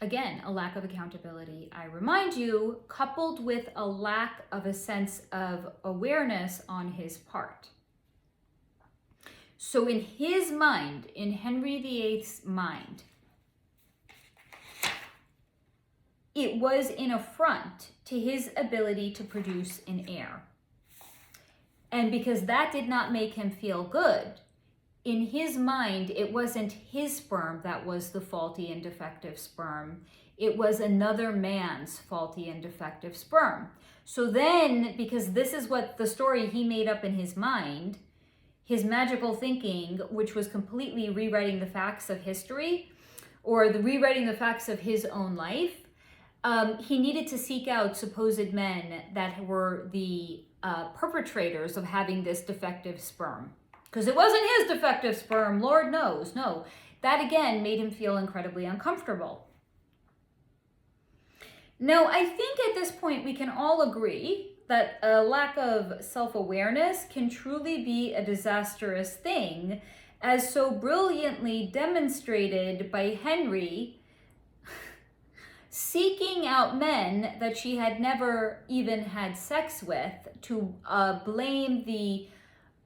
Again, a lack of accountability, I remind you, coupled with a lack of a sense of awareness on his part. So in his mind, in Henry VIII's mind, it was an affront to his ability to produce an heir. And because that did not make him feel good, in his mind, it wasn't his sperm that was the faulty and defective sperm. It was another man's faulty and defective sperm. So then, because this is what the story he made up in his mind, his magical thinking, which was completely rewriting the facts of history, or rewriting the facts of his own life, he needed to seek out supposed men that were the perpetrators of having this defective sperm. Because it wasn't his defective sperm, Lord knows. No, that again made him feel incredibly uncomfortable. Now, I think at this point we can all agree that a lack of self-awareness can truly be a disastrous thing, as so brilliantly demonstrated by Henry seeking out men that she had never even had sex with to blame the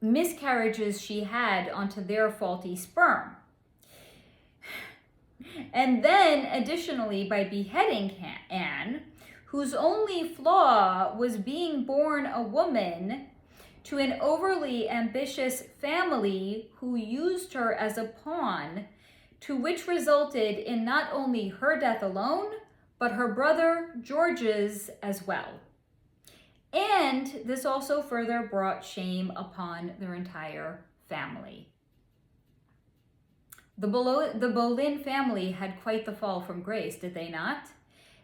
miscarriages she had onto their faulty sperm. And then additionally by beheading Anne, whose only flaw was being born a woman to an overly ambitious family who used her as a pawn, to which resulted in not only her death alone, but her brother George's as well. And this also further brought shame upon their entire family. The Boleyn family had quite the fall from grace, did they not?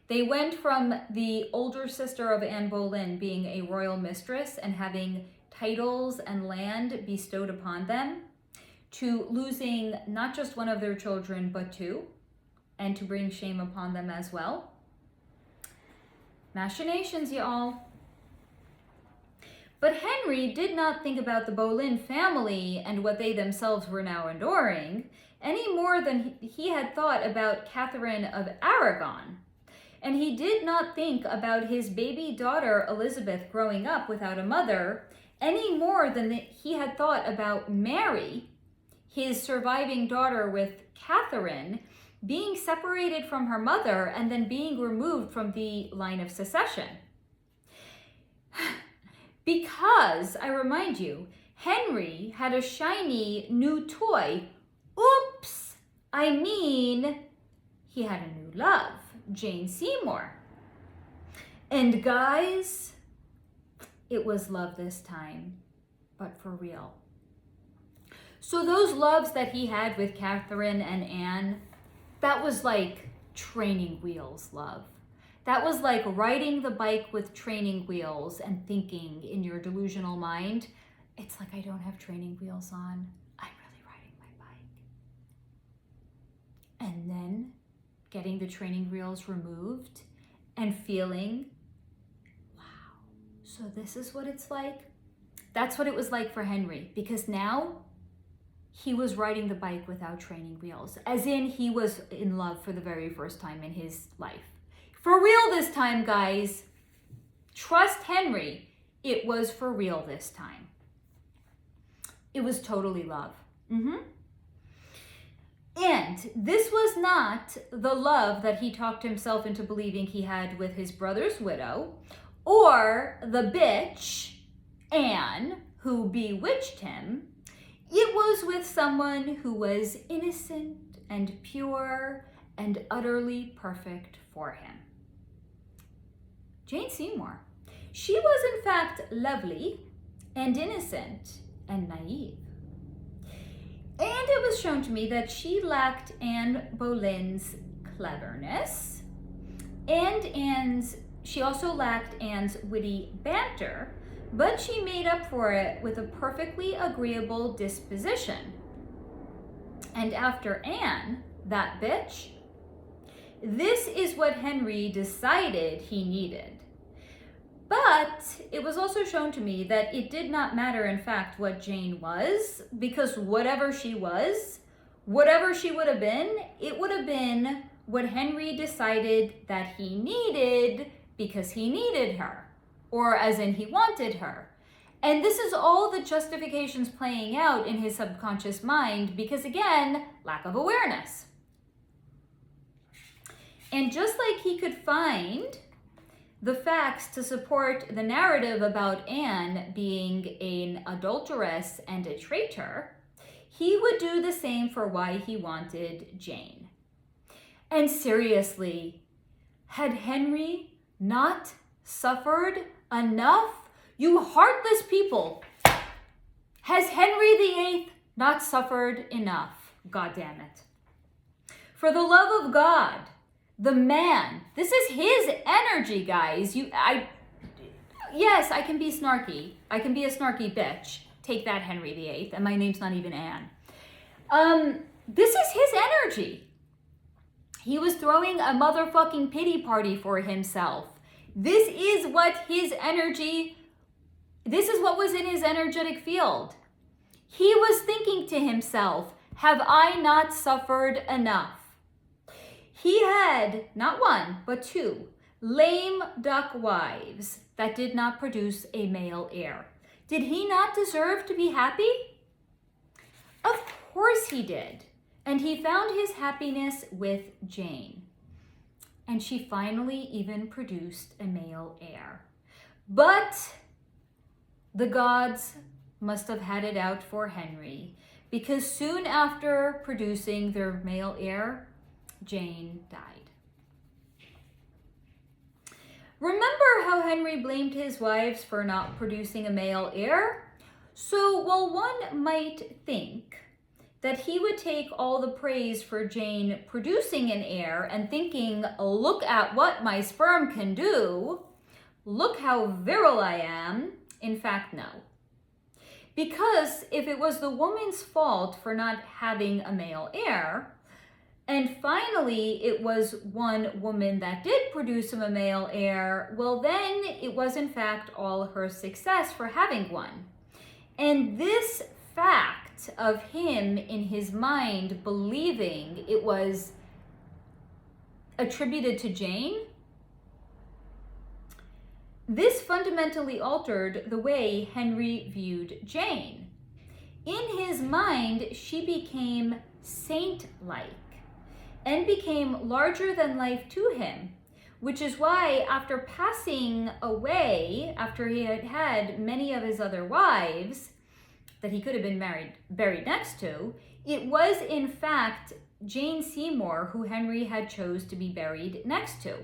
They went from the older sister of Anne Boleyn being a royal mistress and having titles and land bestowed upon them, to losing not just one of their children, but two, and to bring shame upon them as well. Machinations, y'all. But Henry did not think about the Boleyn family and what they themselves were now enduring any more than he had thought about Katharine of Aragon. And he did not think about his baby daughter Elizabeth growing up without a mother any more than he had thought about Mary, his surviving daughter with Catherine, being separated from her mother and then being removed from the line of succession. Because, I remind you, Henry had a shiny new toy. Oops! I mean, he had a new love, Jane Seymour. And guys, it was love this time, but for real. So those loves that he had with Catherine and Anne, that was like training wheels love. That was like riding the bike with training wheels and thinking in your delusional mind, it's like I don't have training wheels on. I'm really riding my bike. And then getting the training wheels removed and feeling, wow, so this is what it's like? That's what it was like for Henry, because now he was riding the bike without training wheels, as in he was in love for the very first time in his life. For real this time, guys. Trust Henry. It was for real this time. It was totally love. And this was not the love that he talked himself into believing he had with his brother's widow, or the bitch, Anne, who bewitched him. It was with someone who was innocent and pure and utterly perfect for him. Jane Seymour. She was in fact lovely and innocent and naive. And it was shown to me that she lacked Anne Boleyn's cleverness, and she also lacked Anne's witty banter, but she made up for it with a perfectly agreeable disposition. And after Anne, that bitch, this is what Henry decided he needed. But it was also shown to me that it did not matter, in fact, what Jane was, because whatever she was, whatever she would have been, it would have been what Henry decided that he needed because he needed her, or as in he wanted her. And this is all the justifications playing out in his subconscious mind because, again, lack of awareness. And just like he could find the facts to support the narrative about Anne being an adulteress and a traitor, he would do the same for why he wanted Jane. And seriously, had Henry not suffered enough? You heartless people! Has Henry VIII not suffered enough? God damn it. For the love of God, the man, this is his energy, guys. Yes, I can be snarky. I can be a snarky bitch. Take that, Henry VIII. And my name's not even Anne. This is his energy. He was throwing a motherfucking pity party for himself. This is what his energy, this is what was in his energetic field. He was thinking to himself, have I not suffered enough? He had not one, but two lame duck wives that did not produce a male heir. Did he not deserve to be happy? Of course he did. And he found his happiness with Jane. And she finally even produced a male heir. But the gods must have had it out for Henry, because soon after producing their male heir, Jane died. Remember how Henry blamed his wives for not producing a male heir? So while one might think that he would take all the praise for Jane producing an heir and thinking, look at what my sperm can do, look how virile I am, in fact, no. Because if it was the woman's fault for not having a male heir, and finally it was one woman that did produce him a male heir, well then it was in fact all her success for having one. And this fact of him in his mind believing it was attributed to Jane This fundamentally altered the way Henry viewed Jane. In his mind, she became saint-like and became larger than life to him, which is why after passing away, after he had had many of his other wives that he could have been buried next to, it was in fact Jane Seymour who Henry had chose to be buried next to.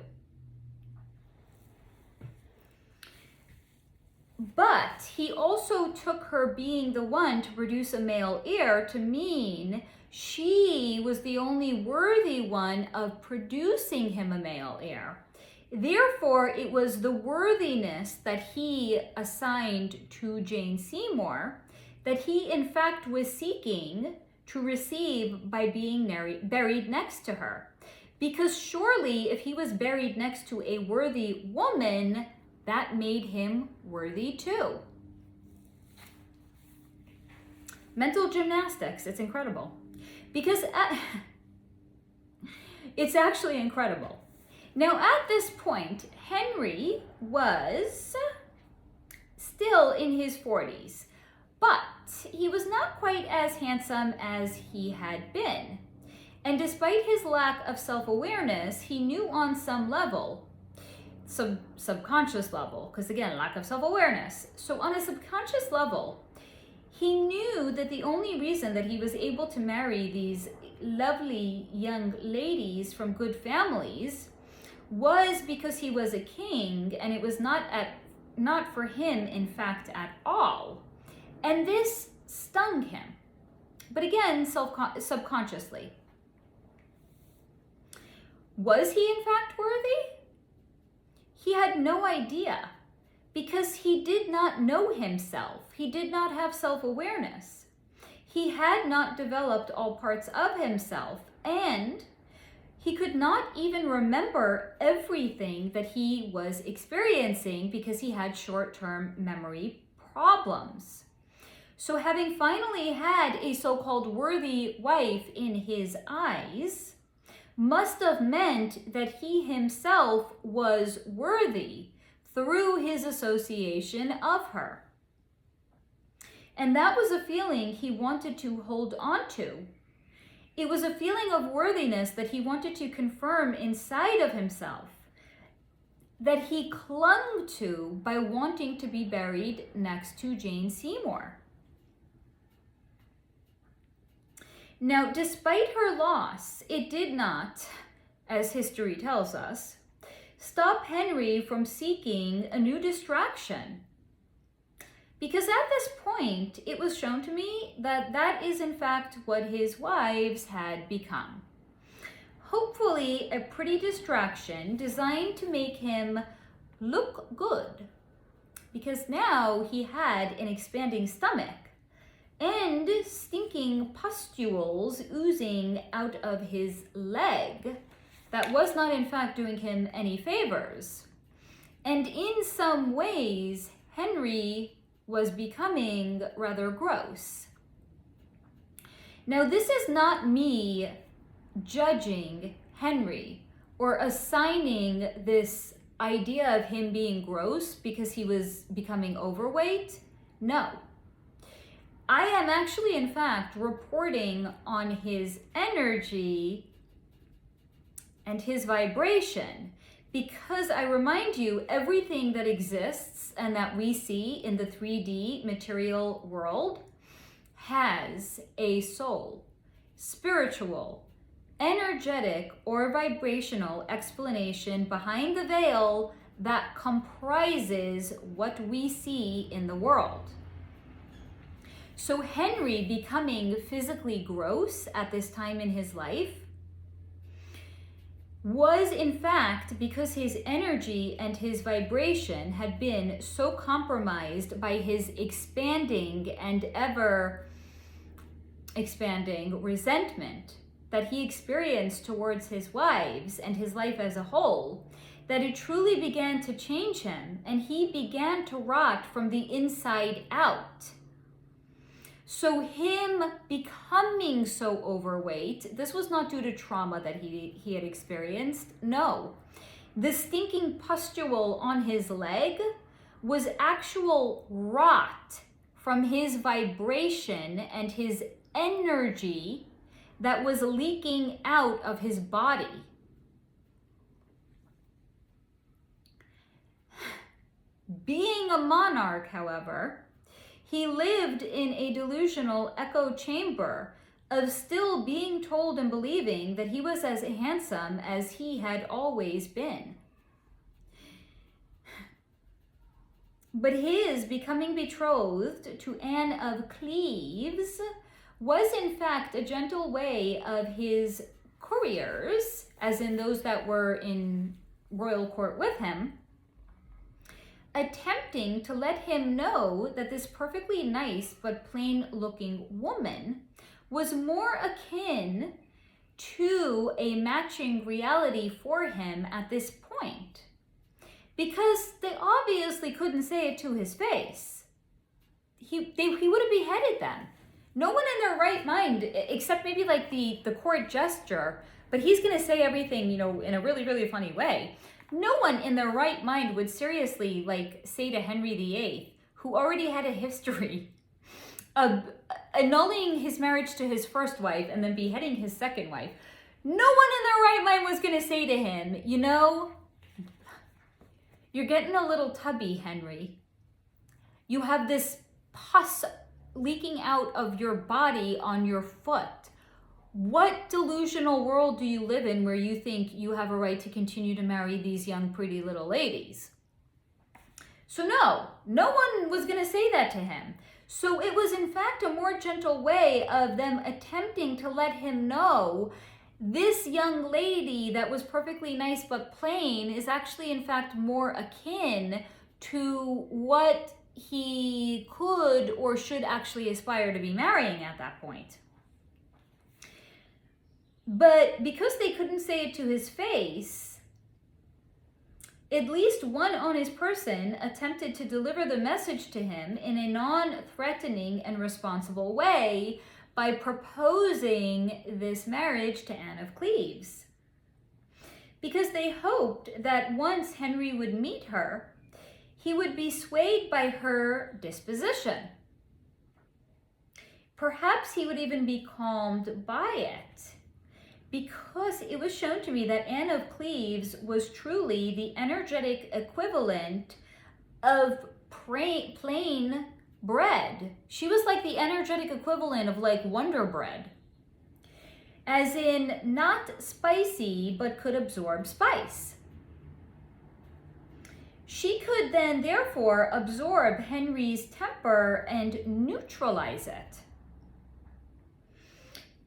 But he also took her being the one to produce a male heir to mean she was the only worthy one of producing him a male heir. Therefore, it was the worthiness that he assigned to Jane Seymour that he in fact was seeking to receive by being buried next to her. Because surely if he was buried next to a worthy woman, that made him worthy too. Mental gymnastics, it's incredible. Because it's actually incredible. Now at this point, Henry was still in his 40s, but he was not quite as handsome as he had been. And despite his lack of self-awareness, he knew on some level, subconscious level, because again, lack of self-awareness. So on a subconscious level, he knew that the only reason that he was able to marry these lovely young ladies from good families was because he was a king, and it was not for him, in fact, at all. And this stung him, but again, subconsciously. Was he in fact worthy? He had no idea, because he did not know himself. He did not have self-awareness. He had not developed all parts of himself, and he could not even remember everything that he was experiencing because he had short-term memory problems. So having finally had a so-called worthy wife in his eyes must have meant that he himself was worthy through his association of her. And that was a feeling he wanted to hold on to. It was a feeling of worthiness that he wanted to confirm inside of himself, that he clung to by wanting to be buried next to Jane Seymour. Now, despite her loss, it did not, as history tells us, stop Henry from seeking a new distraction. Because at this point, it was shown to me that that is in fact what his wives had become. Hopefully a pretty distraction designed to make him look good. Because now he had an expanding stomach and stinking pustules oozing out of his leg that was not in fact doing him any favors. And in some ways, Henry was becoming rather gross. Now, this is not me judging Henry or assigning this idea of him being gross because he was becoming overweight. No. I am actually, in fact, reporting on his energy and his vibration, because I remind you, everything that exists and that we see in the 3D material world has a soul, spiritual, energetic, or vibrational explanation behind the veil that comprises what we see in the world. So Henry becoming physically gross at this time in his life was in fact because his energy and his vibration had been so compromised by his expanding and ever expanding resentment that he experienced towards his wives and his life as a whole, that it truly began to change him, and he began to rot from the inside out. So him becoming so overweight, this was not due to trauma that he had experienced. No, The stinking pustule on his leg was actual rot from his vibration and his energy that was leaking out of his body. Being a monarch, however, he lived in a delusional echo chamber of still being told and believing that he was as handsome as he had always been. But his becoming betrothed to Anne of Cleves was in fact a gentle way of his couriers, as in those that were in royal court with him, attempting to let him know that this perfectly nice but plain looking woman was more akin to a matching reality for him at this point. Because they obviously couldn't say it to his face. He would have beheaded them. No one in their right mind, except maybe like the court gesture, but he's going to say everything, you know, in a really, really funny way. No one in their right mind would seriously like say to Henry VIII, who already had a history of annulling his marriage to his first wife and then beheading his second wife. No one in their right mind was going to say to him, you know, you're getting a little tubby, Henry. You have this pus leaking out of your body on your foot. What delusional world do you live in where you think you have a right to continue to marry these young, pretty little ladies? So no one was going to say that to him. So it was in fact a more gentle way of them attempting to let him know this young lady that was perfectly nice but plain is actually in fact more akin to what he could or should actually aspire to be marrying at that point. But because they couldn't say it to his face, at least one honest person attempted to deliver the message to him in a non-threatening and responsible way by proposing this marriage to Anne of Cleves. Because they hoped that once Henry would meet her, he would be swayed by her disposition. Perhaps he would even be calmed by it, because it was shown to me that Anne of Cleves was truly the energetic equivalent of plain bread. She was like the energetic equivalent of like Wonder Bread. As in, not spicy, but could absorb spice. She could then therefore absorb Henry's temper and neutralize it.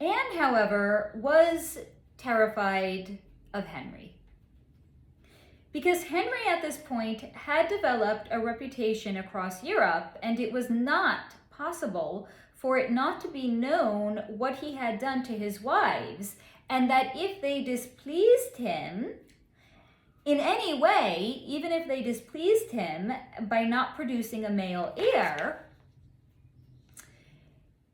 Anne, however, was terrified of Henry. Because Henry at this point had developed a reputation across Europe, and it was not possible for it not to be known what he had done to his wives, and that if they displeased him in any way, even if they displeased him by not producing a male heir,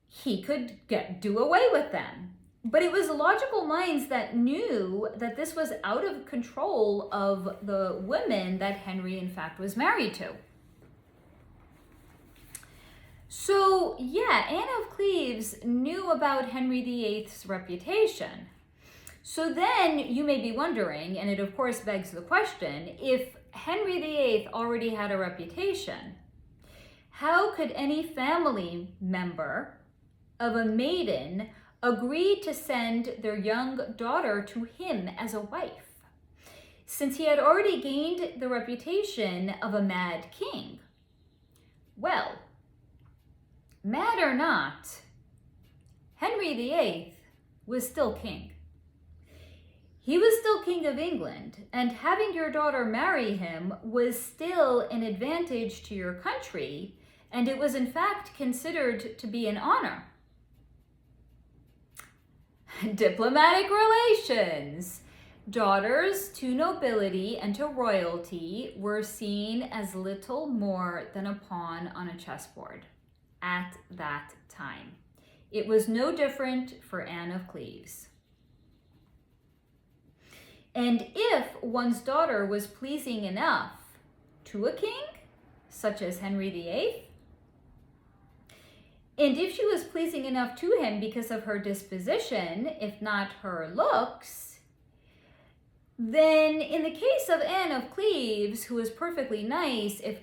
he could do away with them. But it was logical minds that knew that this was out of control of the women that Henry, in fact, was married to. So, yeah, Anne of Cleves knew about Henry VIII's reputation. So then you may be wondering, and it of course begs the question, if Henry VIII already had a reputation, how could any family member of a maiden agree to send their young daughter to him as a wife, since he had already gained the reputation of a mad king? Well, mad or not, Henry VIII was still king. He was still king of England, and having your daughter marry him was still an advantage to your country, and it was in fact considered to be an honor. Diplomatic relations. Daughters to nobility and to royalty were seen as little more than a pawn on a chessboard at that time. It was no different for Anne of Cleves. And if one's daughter was pleasing enough to a king, such as Henry VIII, and if she was pleasing enough to him because of her disposition, if not her looks, then in the case of Anne of Cleves, who was perfectly nice, if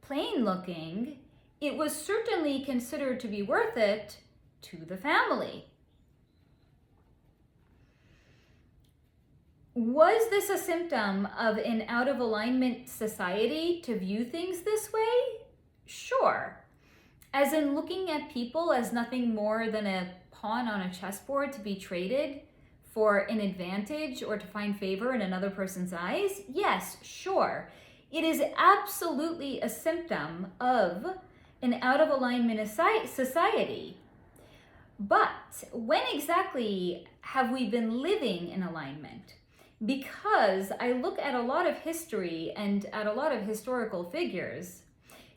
plain looking, it was certainly considered to be worth it to the family. Was this a symptom of an out of alignment society to view things this way? Sure. As in looking at people as nothing more than a pawn on a chessboard to be traded for an advantage or to find favor in another person's eyes? Yes, sure. It is absolutely a symptom of an out of alignment society. But when exactly have we been living in alignment? Because I look at a lot of history and at a lot of historical figures,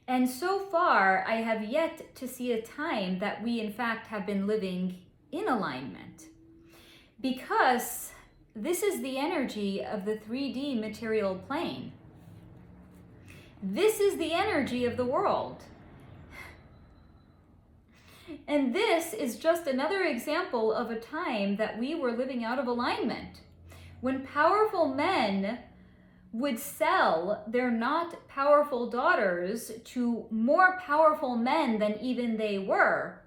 and so far I have yet to see a time that we in fact have been living in alignment. Because this is the energy of the 3D material plane. This is the energy of the world. And this is just another example of a time that we were living out of alignment. When powerful men would sell their not powerful daughters to more powerful men than even they were,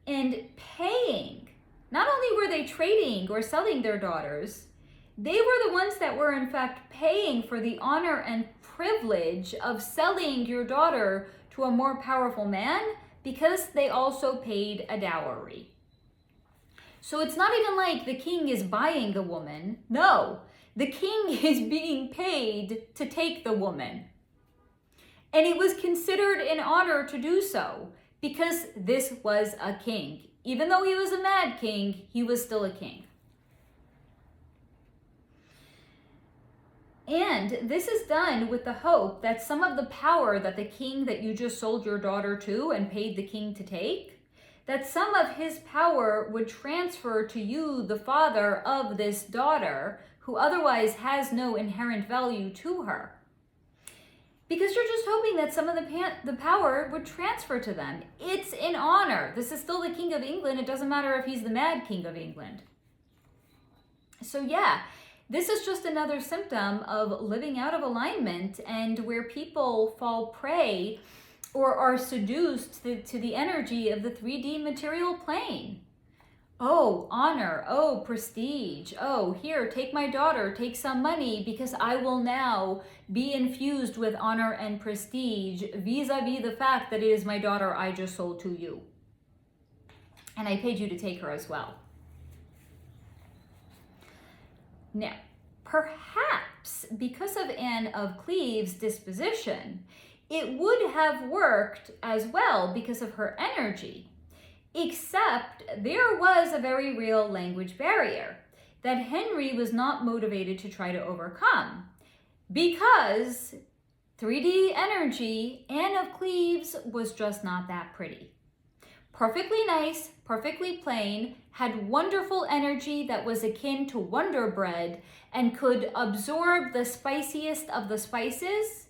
and paying, not only were they trading or selling their daughters, they were the ones that were in fact paying for the honor and privilege of selling your daughter to a more powerful man, because they also paid a dowry. So it's not even like the king is buying a woman. No, the king is being paid to take the woman. And it was considered an honor to do so because this was a king. Even though he was a mad king, he was still a king. And this is done with the hope that some of the power that the king that you just sold your daughter to and paid the king to take, that some of his power would transfer to you, the father of this daughter, who otherwise has no inherent value to her. Because you're just hoping that some of the power would transfer to them. It's an honor. This is still the King of England. It doesn't matter if he's the mad King of England. So yeah, this is just another symptom of living out of alignment and where people fall prey or are seduced to the energy of the 3D material plane. Oh, honor. Oh, prestige. Oh, here, take my daughter, take some money because I will now be infused with honor and prestige vis-a-vis the fact that it is my daughter I just sold to you. And I paid you to take her as well. Now, perhaps because of Anne of Cleves' disposition, it would have worked as well because of her energy, except there was a very real language barrier that Henry was not motivated to try to overcome because 3D energy, Anne of Cleves was just not that pretty. Perfectly nice, perfectly plain, had wonderful energy that was akin to Wonder Bread and could absorb the spiciest of the spices.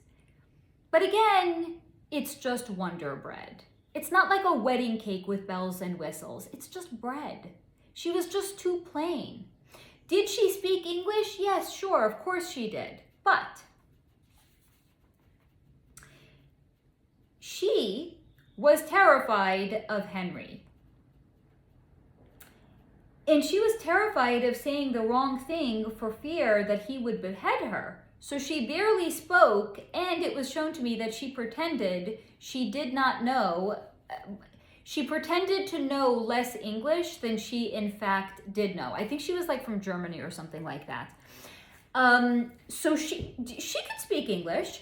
But again, it's just Wonder Bread. It's not like a wedding cake with bells and whistles. It's just bread. She was just too plain. Did she speak English? Yes, sure, of course she did. But she was terrified of Henry. And she was terrified of saying the wrong thing for fear that he would behead her. So she barely spoke, and it was shown to me that she pretended she did not know. She pretended to know less English than she in fact did know. I think she was like from Germany or something like that. So she could speak English.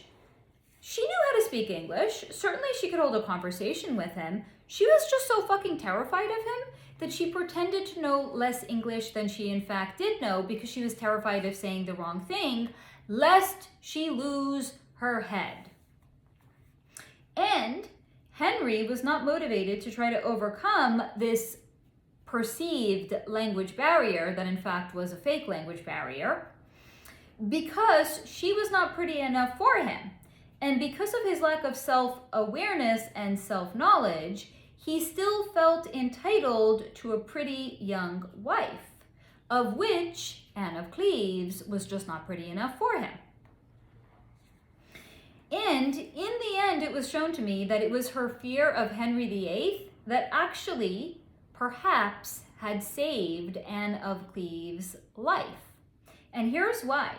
She knew how to speak English. Certainly she could hold a conversation with him. She was just so fucking terrified of him that she pretended to know less English than she in fact did know because she was terrified of saying the wrong thing, lest she lose her head. And Henry was not motivated to try to overcome this perceived language barrier that in fact was a fake language barrier, because she was not pretty enough for him. And because of his lack of self-awareness and self-knowledge, he still felt entitled to a pretty young wife, of which Anne of Cleves was just not pretty enough for him. And in the end, it was shown to me that it was her fear of Henry VIII that actually perhaps had saved Anne of Cleves' life. And here's why.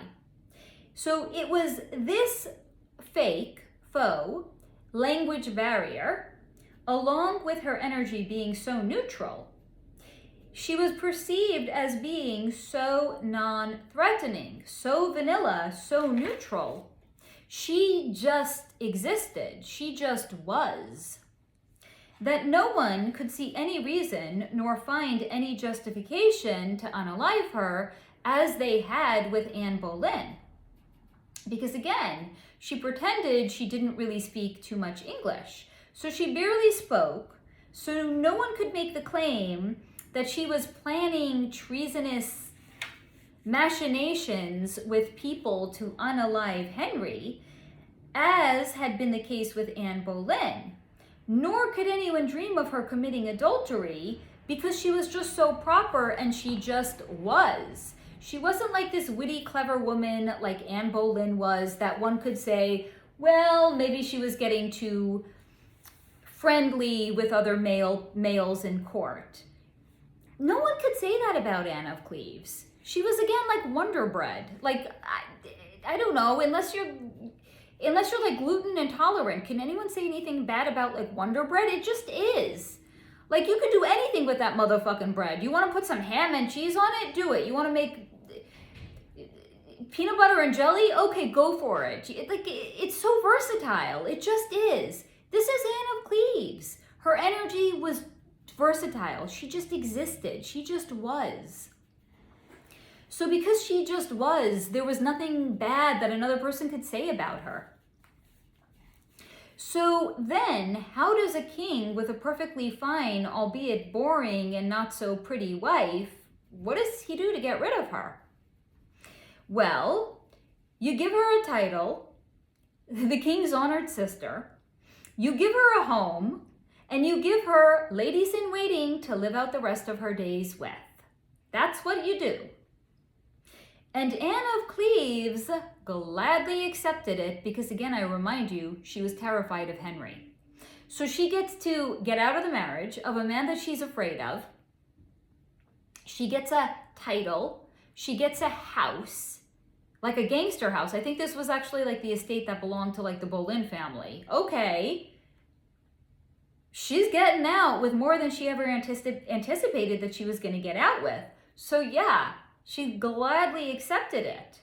So it was this faux language barrier, along with her energy being so neutral, she was perceived as being so non-threatening, so vanilla, so neutral. She just existed. She just was. That no one could see any reason nor find any justification to unalive her as they had with Anne Boleyn. Because again, she pretended she didn't really speak too much English. So she barely spoke, so no one could make the claim that she was planning treasonous machinations with people to unalive Henry, as had been the case with Anne Boleyn. Nor could anyone dream of her committing adultery because she was just so proper and she just was. She wasn't like this witty, clever woman like Anne Boleyn was that one could say, well, maybe she was getting too friendly with other males in court. No one could say that about Anne of Cleves. She was, again, like Wonder Bread. Like, I don't know, unless you're like gluten intolerant, can anyone say anything bad about like Wonder Bread? It just is. Like, you could do anything with that motherfucking bread. You want to put some ham and cheese on it? Do it. You want to make peanut butter and jelly? Okay, go for it. Like, it's so versatile. It just is. This is Anne of Cleves. Her energy was versatile. She just existed. She just was. So because she just was, there was nothing bad that another person could say about her. So then, how does a king with a perfectly fine, albeit boring and not so pretty wife, what does he do to get rid of her? Well, you give her a title, the king's honored sister, you give her a home, and you give her ladies in waiting to live out the rest of her days with. That's what you do. And Anne of Cleves gladly accepted it because, again, I remind you, she was terrified of Henry. So she gets to get out of the marriage of a man that she's afraid of. She gets a title. She gets a house, like a gangster house. I think this was actually like the estate that belonged to like the Boleyn family. Okay. She's getting out with more than she ever anticipated that she was going to get out with. So yeah, she gladly accepted it.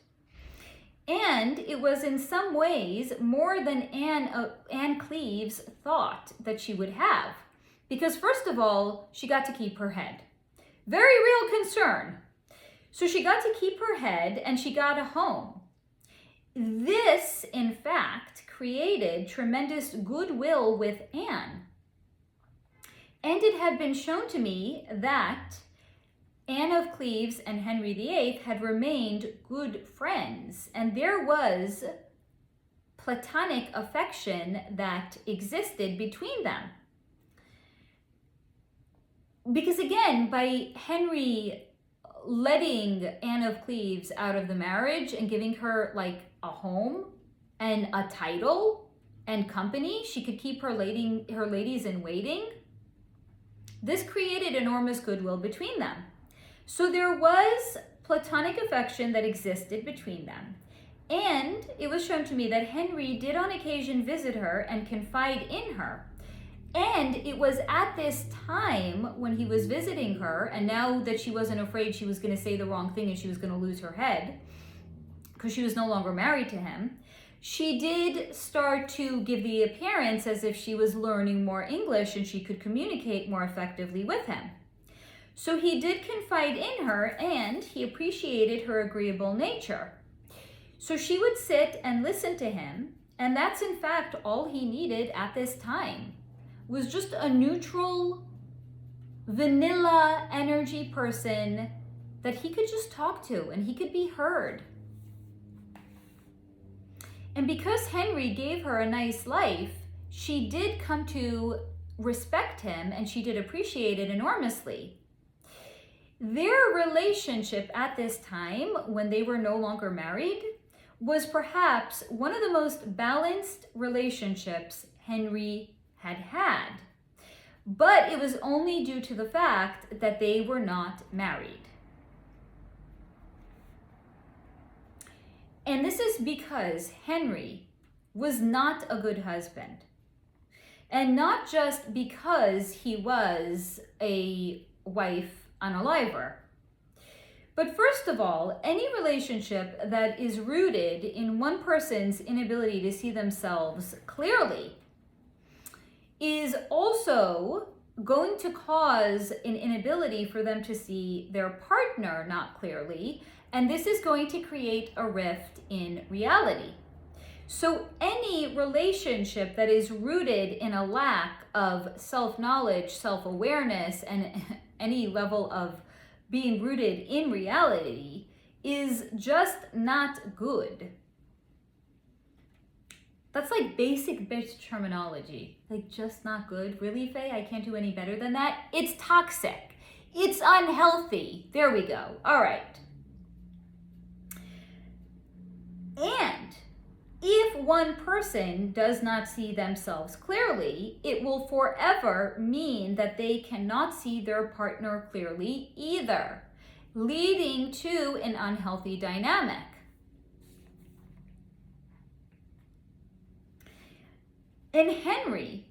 And it was in some ways more than Anne Cleves thought that she would have. Because first of all, she got to keep her head. Very real concern. So she got to keep her head and she got a home. This, in fact, created tremendous goodwill with Anne. And it had been shown to me that Anne of Cleves and Henry VIII had remained good friends, and there was platonic affection that existed between them. Because again, by Henry letting Anne of Cleves out of the marriage and giving her like a home and a title and company, she could keep her ladies in waiting. This created enormous goodwill between them. So there was platonic affection that existed between them. And it was shown to me that Henry did on occasion visit her and confide in her. And it was at this time when he was visiting her, and now that she wasn't afraid she was going to say the wrong thing and she was going to lose her head, because she was no longer married to him, she did start to give the appearance as if she was learning more English and she could communicate more effectively with him. So he did confide in her, and he appreciated her agreeable nature. So she would sit and listen to him, and that's in fact all he needed at this time, was just a neutral vanilla energy person that he could just talk to and he could be heard. And because Henry gave her a nice life, she did come to respect him and she did appreciate it enormously. Their relationship at this time, when they were no longer married, was perhaps one of the most balanced relationships Henry had had. But it was only due to the fact that they were not married. And this is because Henry was not a good husband. And not just because he was a wife unaliver. But first of all, any relationship that is rooted in one person's inability to see themselves clearly is also going to cause an inability for them to see their partner not clearly, and this is going to create a rift in reality. So any relationship that is rooted in a lack of self-knowledge, self-awareness, and any level of being rooted in reality is just not good. That's like basic bitch terminology. Like, just not good? Really, Faye? I can't do any better than that? It's toxic. It's unhealthy. There we go. All right. And if one person does not see themselves clearly, it will forever mean that they cannot see their partner clearly either, leading to an unhealthy dynamic. And Henry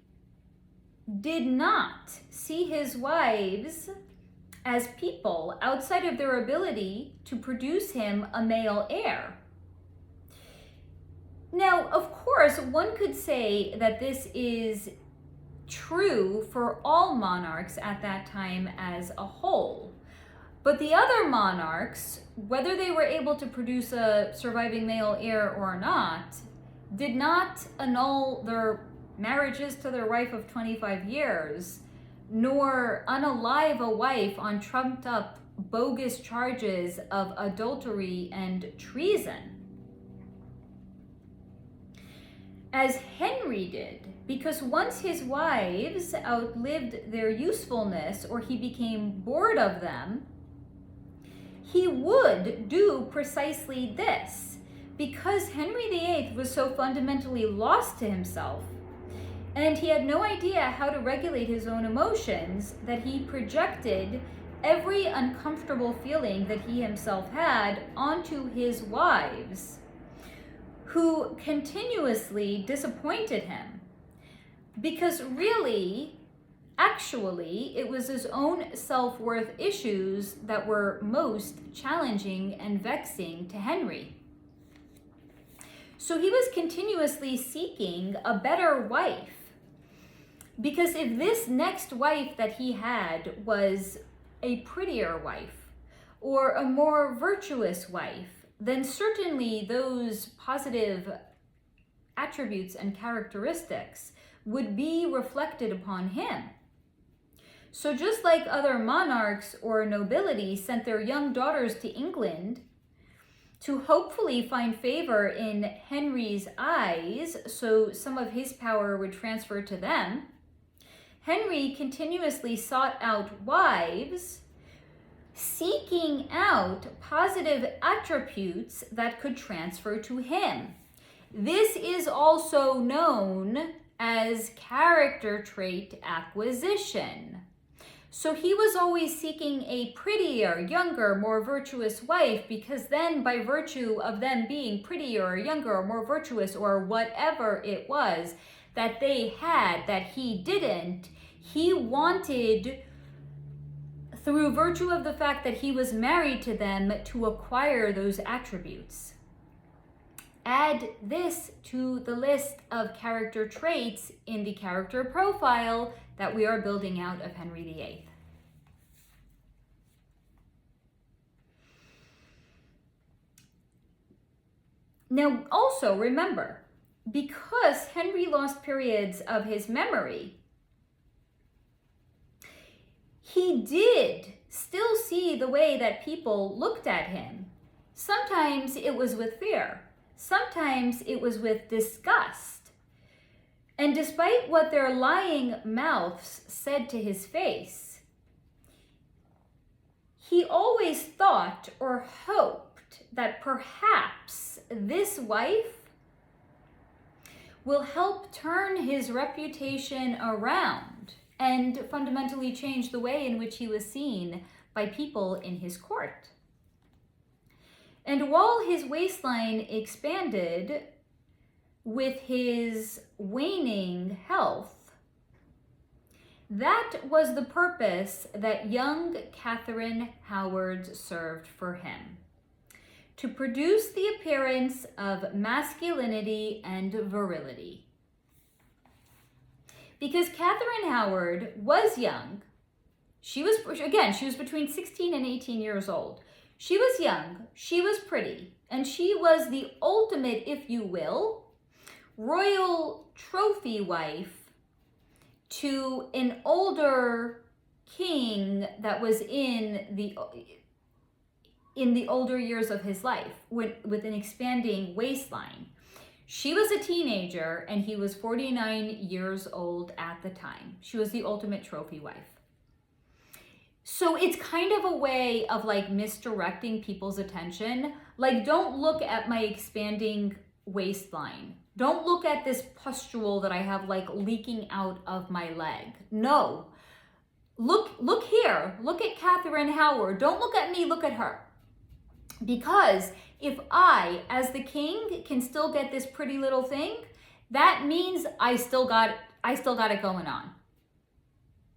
did not see his wives as people outside of their ability to produce him a male heir. Now, of course, one could say that this is true for all monarchs at that time as a whole. But the other monarchs, whether they were able to produce a surviving male heir or not, did not annul their marriages to their wife of 25 years, nor unalive a wife on trumped up bogus charges of adultery and treason. As Henry did, because once his wives outlived their usefulness or he became bored of them, he would do precisely this. Because Henry VIII was so fundamentally lost to himself, and he had no idea how to regulate his own emotions, that he projected every uncomfortable feeling that he himself had onto his wives, who continuously disappointed him. Because really, actually, it was his own self-worth issues that were most challenging and vexing to Henry. So he was continuously seeking a better wife. Because if this next wife that he had was a prettier wife or a more virtuous wife, then certainly those positive attributes and characteristics would be reflected upon him. So just like other monarchs or nobility sent their young daughters to England to hopefully find favor in Henry's eyes, so some of his power would transfer to them, Henry continuously sought out wives, seeking out positive attributes that could transfer to him. This is also known as character trait acquisition. So he was always seeking a prettier, younger, more virtuous wife, because then by virtue of them being prettier or younger or more virtuous or whatever it was that they had that he didn't, he wanted, through virtue of the fact that he was married to them, to acquire those attributes. Add this to the list of character traits in the character profile that we are building out of Henry VIII. Now, also remember, because Henry lost periods of his memory, he did still see the way that people looked at him. Sometimes it was with fear. Sometimes it was with disgust. And despite what their lying mouths said to his face, he always thought or hoped that perhaps this wife will help turn his reputation around and fundamentally change the way in which he was seen by people in his court. And while his waistline expanded with his waning health, that was the purpose that young Katharine Howard served for him: to produce the appearance of masculinity and virility. Because Katharine Howard was young, she was between 16 and 18 years old. She was young, she was pretty, and she was the ultimate, if you will, royal trophy wife to an older king that was in the older years of his life with an expanding waistline. She was a teenager and he was 49 years old at the time. She was the ultimate trophy wife. So it's kind of a way of like misdirecting people's attention. Like, don't look at my expanding waistline. Don't look at this pustule that I have like leaking out of my leg. No, look here. Look at Katharine Howard. Don't look at me, look at her. Because if I, as the king, can still get this pretty little thing, that means I still got it going on.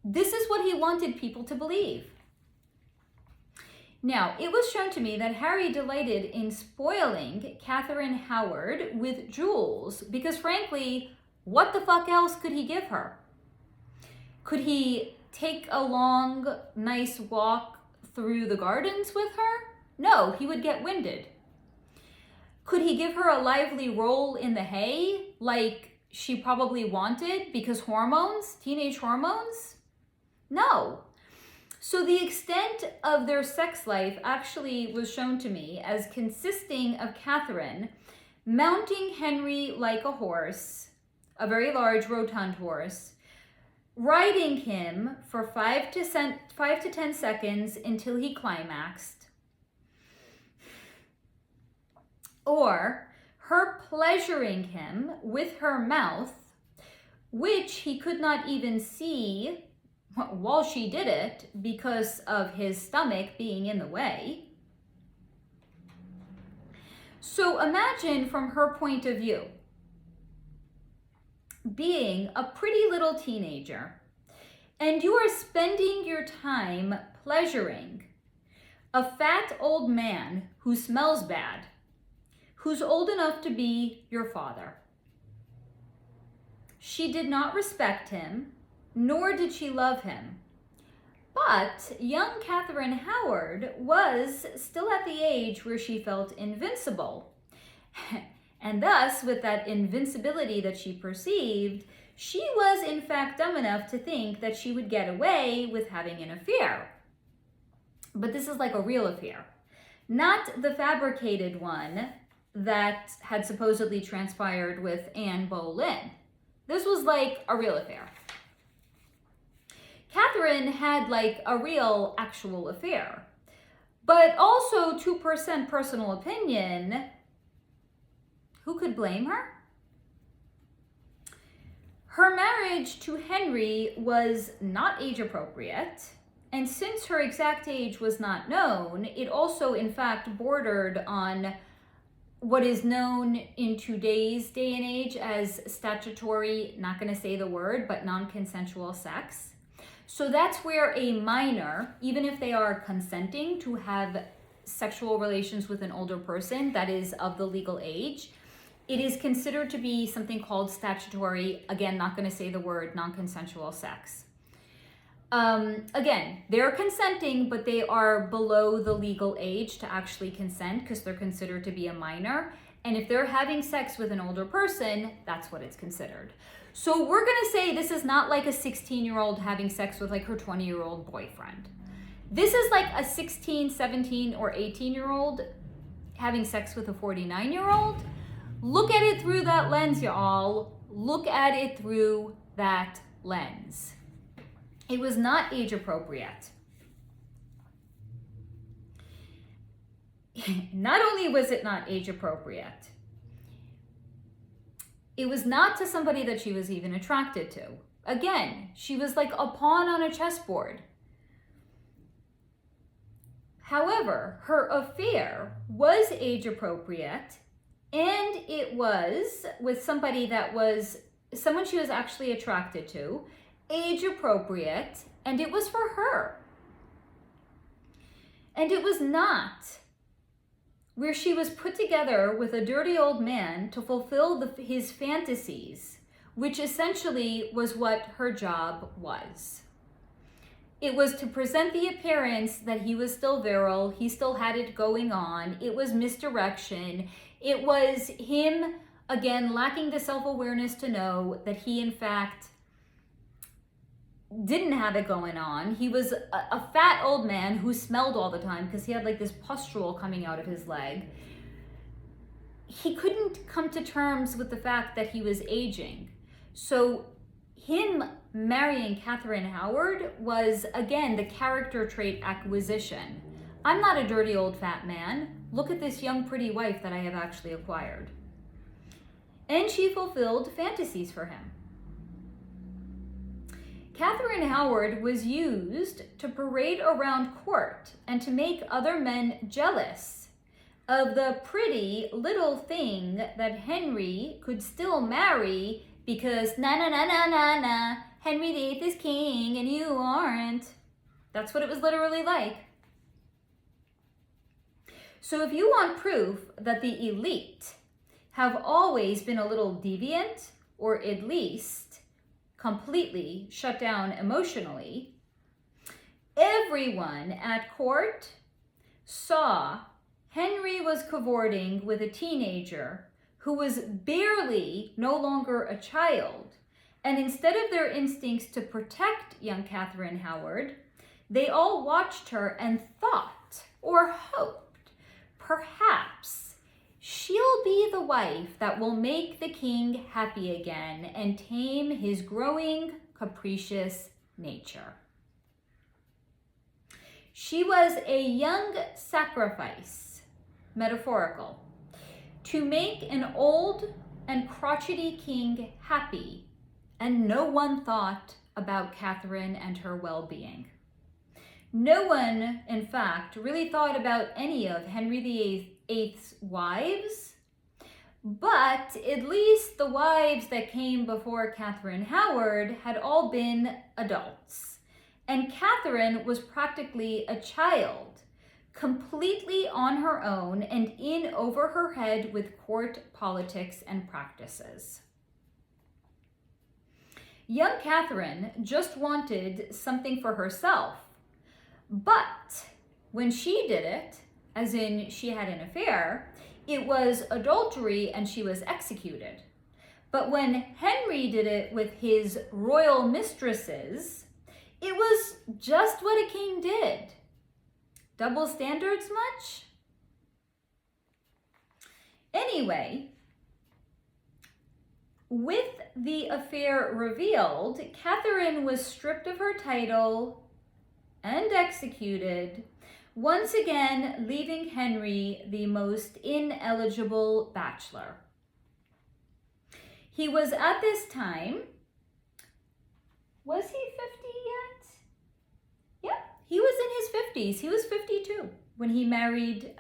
This is what he wanted people to believe. Now, it was shown to me that Harry delighted in spoiling Katharine Howard with jewels because, frankly, what the fuck else could he give her? Could he take a long, nice walk through the gardens with her? No, he would get winded. Could he give her a lively roll in the hay like she probably wanted because hormones, teenage hormones? No. So the extent of their sex life actually was shown to me as consisting of Katharine mounting Henry like a horse, a very large rotund horse, riding him for 5 to 10 seconds until he climaxed, or her pleasuring him with her mouth, which he could not even see while she did it because of his stomach being in the way. So imagine from her point of view, being a pretty little teenager, and you are spending your time pleasuring a fat old man who smells bad, who's old enough to be your father. She did not respect him, nor did she love him. But young Katharine Howard was still at the age where she felt invincible. And thus, with that invincibility that she perceived, she was in fact dumb enough to think that she would get away with having an affair. But this is like a real affair, not the fabricated one that had supposedly transpired with Anne Boleyn. This was like a real affair. Katharine had like a real actual affair, but also 2% personal opinion. Who could blame her? Her marriage to Henry was not age appropriate, and since her exact age was not known, it also in fact bordered on what is known in today's day and age as statutory, not going to say the word, but non-consensual sex. So that's where a minor, even if they are consenting to have sexual relations with an older person that is of the legal age, it is considered to be something called statutory, again, not going to say the word, non-consensual sex. Again, they're consenting, but they are below the legal age to actually consent because they're considered to be a minor. And if they're having sex with an older person, that's what it's considered. So we're gonna say this is not like a 16-year-old having sex with like her 20-year-old boyfriend. This is like a 16, 17, or 18-year-old having sex with a 49-year-old. Look at it through that lens, y'all. Look at it through that lens. It was not age appropriate. Not only was it not age appropriate, it was not to somebody that she was even attracted to. Again, she was like a pawn on a chessboard. However, her affair was age appropriate, and it was with somebody that was someone she was actually attracted to, age appropriate, and it was for her. And it was not where she was put together with a dirty old man to fulfill his fantasies, which essentially was what her job was. It was to present the appearance that he was still virile, he still had it going on, it was misdirection, it was him, again, lacking the self-awareness to know that he, in fact, didn't have it going on. He was a fat old man who smelled all the time because he had like this pustule coming out of his leg. He couldn't come to terms with the fact that he was aging. So him marrying Katharine Howard was, again, the character trait acquisition. I'm not a dirty old fat man. Look at this young pretty wife that I have actually acquired. And she fulfilled fantasies for him. Katharine Howard was used to parade around court and to make other men jealous of the pretty little thing that Henry could still marry because Henry VIII is king and you aren't. That's what it was literally like. So if you want proof that the elite have always been a little deviant, or at least completely shut down emotionally, everyone at court saw Henry was cavorting with a teenager who was barely no longer a child. And instead of their instincts to protect young Katharine Howard, they all watched her and thought or hoped perhaps she'll be the wife that will make the king happy again and tame his growing, capricious nature. She was a young sacrifice, metaphorical, to make an old and crotchety king happy, and no one thought about Katharine and her well-being. No one, in fact, really thought about any of Henry VIII's wives, but at least the wives that came before Katharine Howard had all been adults. And Katharine was practically a child, completely on her own and in over her head with court politics and practices. Young Katharine just wanted something for herself, but when she did it, as in she had an affair, it was adultery and she was executed. But when Henry did it with his royal mistresses, it was just what a king did. Double standards much? Anyway, with the affair revealed, Katharine was stripped of her title and executed, once again leaving Henry the most ineligible bachelor. He was at this time, was he 50 yet? Yep, he was in his 50s. He was 52 when he married,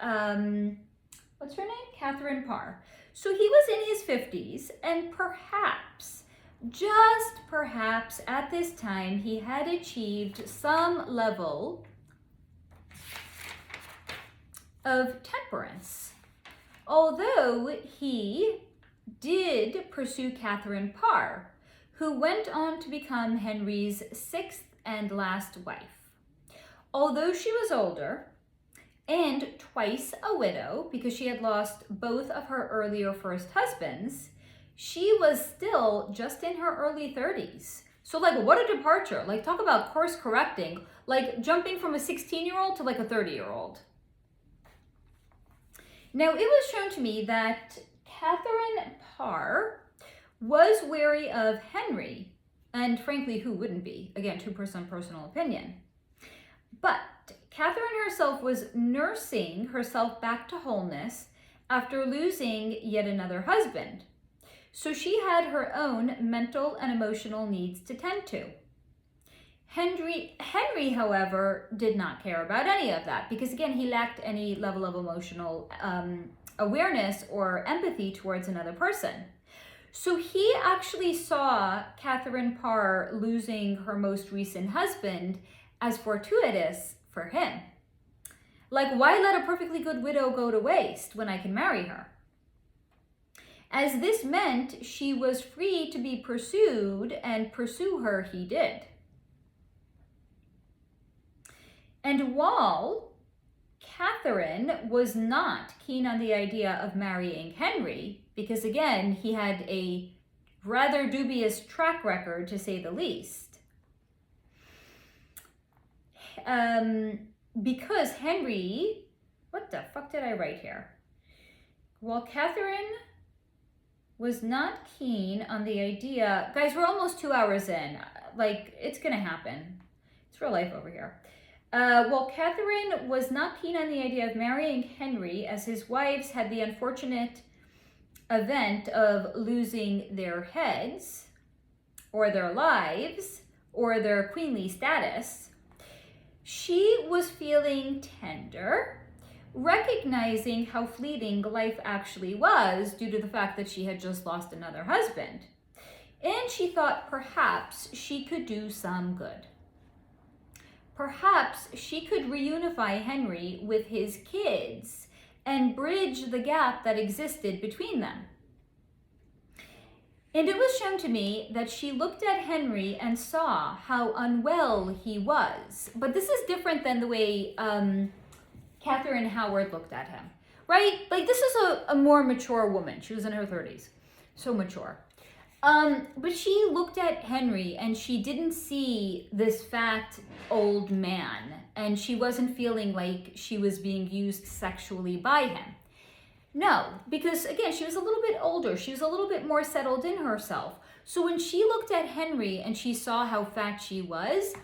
what's her name? Katherine Parr. So he was in his 50s, and perhaps, just perhaps at this time, he had achieved some level of temperance. Although he did pursue Katherine Parr, who went on to become Henry's sixth and last wife. Although she was older, and twice a widow because she had lost both of her earlier first husbands, she was still just in her early 30s. So like, what a departure. Like, talk about course correcting, like jumping from a 16-year-old to like a 30-year-old. Now, it was shown to me that Katherine Parr was wary of Henry, and frankly, who wouldn't be? Again, 2% personal opinion. But Katherine herself was nursing herself back to wholeness after losing yet another husband. So she had her own mental and emotional needs to tend to. Henry, however, did not care about any of that because, again, he lacked any level of emotional awareness or empathy towards another person. So he actually saw Katherine Parr losing her most recent husband as fortuitous for him. Like, why let a perfectly good widow go to waste when I can marry her? As this meant she was free to be pursued, and pursue her he did. And while Katherine was not keen on the idea of marrying Henry, because again, he had a rather dubious track record to say the least, because Henry, what the fuck did I write here? While Katherine was not keen on the idea, guys, we're almost 2 hours in, like, it's gonna happen. It's real life over here. While Katherine was not keen on the idea of marrying Henry, as his wives had the unfortunate event of losing their heads, or their lives, or their queenly status, she was feeling tender, recognizing how fleeting life actually was due to the fact that she had just lost another husband. And she thought perhaps she could do some good. Perhaps she could reunify Henry with his kids and bridge the gap that existed between them. And it was shown to me that she looked at Henry and saw how unwell he was. But this is different than the way Katharine Howard looked at him, right? Like, this is a more mature woman. She was in her 30s, so mature. But she looked at Henry and she didn't see this fat old man, and she wasn't feeling like she was being used sexually by him. No, because again, she was a little bit older. She was a little bit more settled in herself. So when she looked at Henry and she saw how fat she was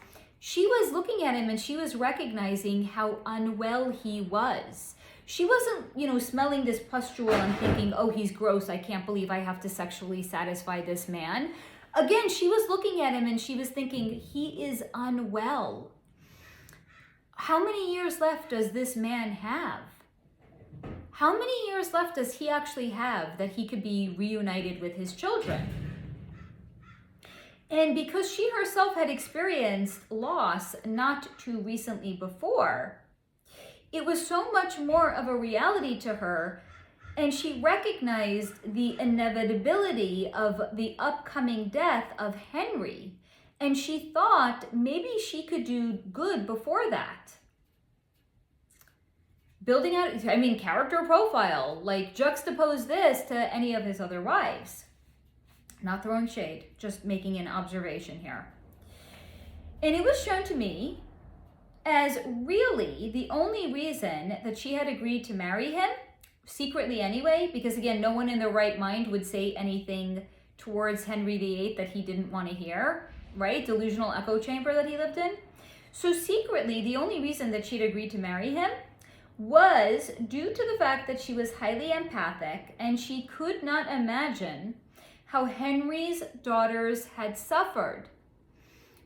looking at him and she was recognizing how unwell he was. She wasn't, smelling this pustule and thinking, oh, he's gross. I can't believe I have to sexually satisfy this man. Again, she was looking at him and she was thinking, he is unwell. How many years left does this man have? How many years left does he actually have that he could be reunited with his children? And because she herself had experienced loss not too recently before, it was so much more of a reality to her, and she recognized the inevitability of the upcoming death of Henry, and she thought maybe she could do good before that. Building out, character profile, like juxtapose this to any of his other wives. Not throwing shade, just making an observation here. And it was shown to me as really the only reason that she had agreed to marry him, secretly anyway, because again, no one in their right mind would say anything towards Henry VIII that he didn't want to hear, right? Delusional echo chamber that he lived in. So secretly, the only reason that she'd agreed to marry him was due to the fact that she was highly empathic and she could not imagine how Henry's daughters had suffered.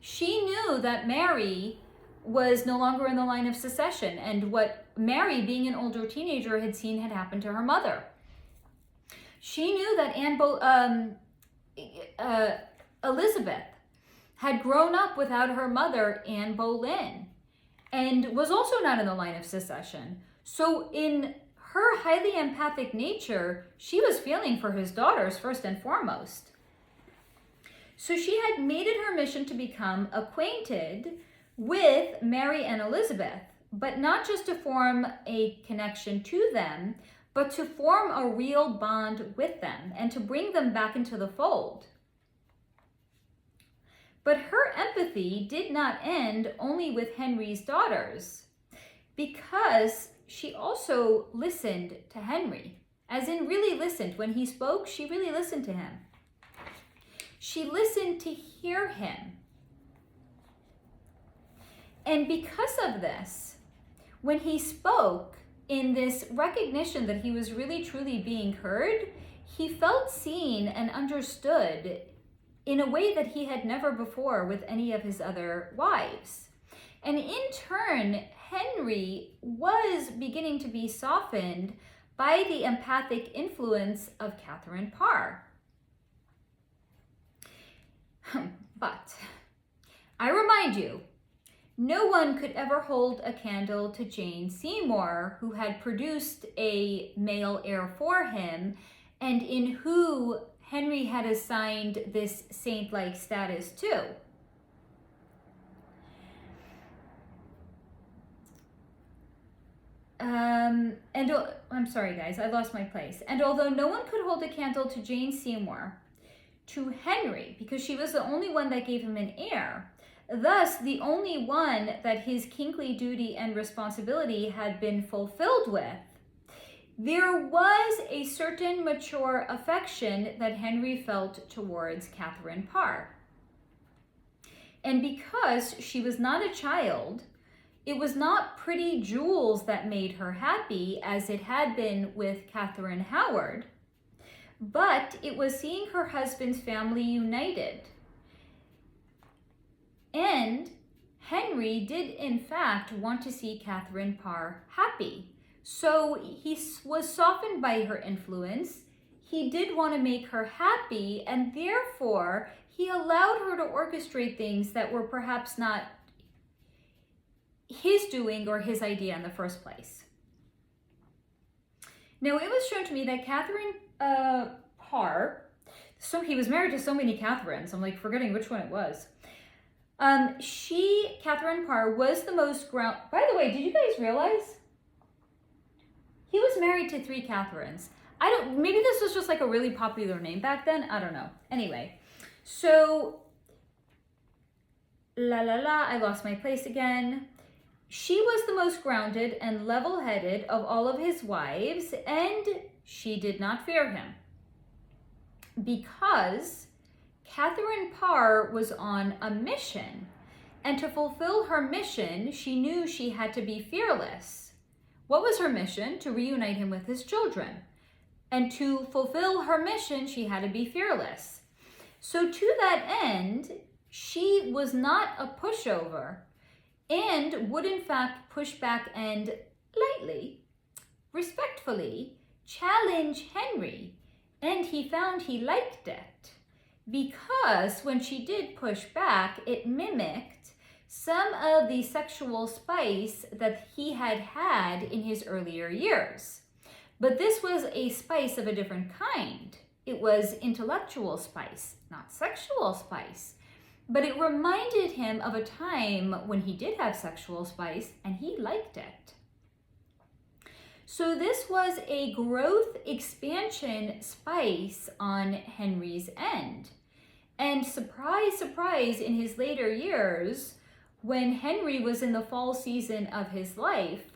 She knew that Mary was no longer in the line of succession, and what Mary, being an older teenager, had seen had happened to her mother. She knew that Elizabeth had grown up without her mother, Anne Boleyn, and was also not in the line of succession. So in her highly empathic nature, she was feeling for his daughters first and foremost. So she had made it her mission to become acquainted with Mary and Elizabeth, but not just to form a connection to them, but to form a real bond with them and to bring them back into the fold. But her empathy did not end only with Henry's daughters, because she also listened to Henry, as in really listened. When he spoke, she really listened to him. She listened to hear him. And because of this, when he spoke in this recognition that he was really truly being heard, he felt seen and understood in a way that he had never before with any of his other wives. And in turn, Henry was beginning to be softened by the empathic influence of Katherine Parr. But I remind you, no one could ever hold a candle to Jane Seymour, who had produced a male heir for him, and in who Henry had assigned this saint-like status to. I'm sorry guys, I lost my place. And although no one could hold a candle to Jane Seymour, to Henry, because she was the only one that gave him an heir, thus the only one that his kingly duty and responsibility had been fulfilled with, there was a certain mature affection that Henry felt towards Katherine Parr. And because she was not a child, it was not pretty jewels that made her happy, as it had been with Katharine Howard, but it was seeing her husband's family united. And Henry did, in fact, want to see Katherine Parr happy. So he was softened by her influence. He did want to make her happy, and therefore he allowed her to orchestrate things that were perhaps not his doing or his idea in the first place. Now, it was shown to me that Katherine Parr, so he was married to so many Catherines, I'm like forgetting which one it was. Katherine Parr was the most by the way, did you guys realize he was married to 3 Catherines? Maybe this was just like a really popular name back then, I don't know. Anyway, so, I lost my place again. She was the most grounded and level-headed of all of his wives, and she did not fear him, because Katherine Parr was on a mission, and to fulfill her mission, she knew she had to be fearless. What was her mission? To reunite him with his children. And to fulfill her mission, she had to be fearless. So to that end, she was not a pushover, and would in fact push back and lightly, respectfully, challenge Henry. And he found he liked it, because when she did push back, it mimicked some of the sexual spice that he had had in his earlier years. But this was a spice of a different kind. It was intellectual spice, not sexual spice. But it reminded him of a time when he did have sexual spice, and he liked it. So this was a growth expansion spice on Henry's end. And surprise, surprise, in his later years, when Henry was in the fall season of his life,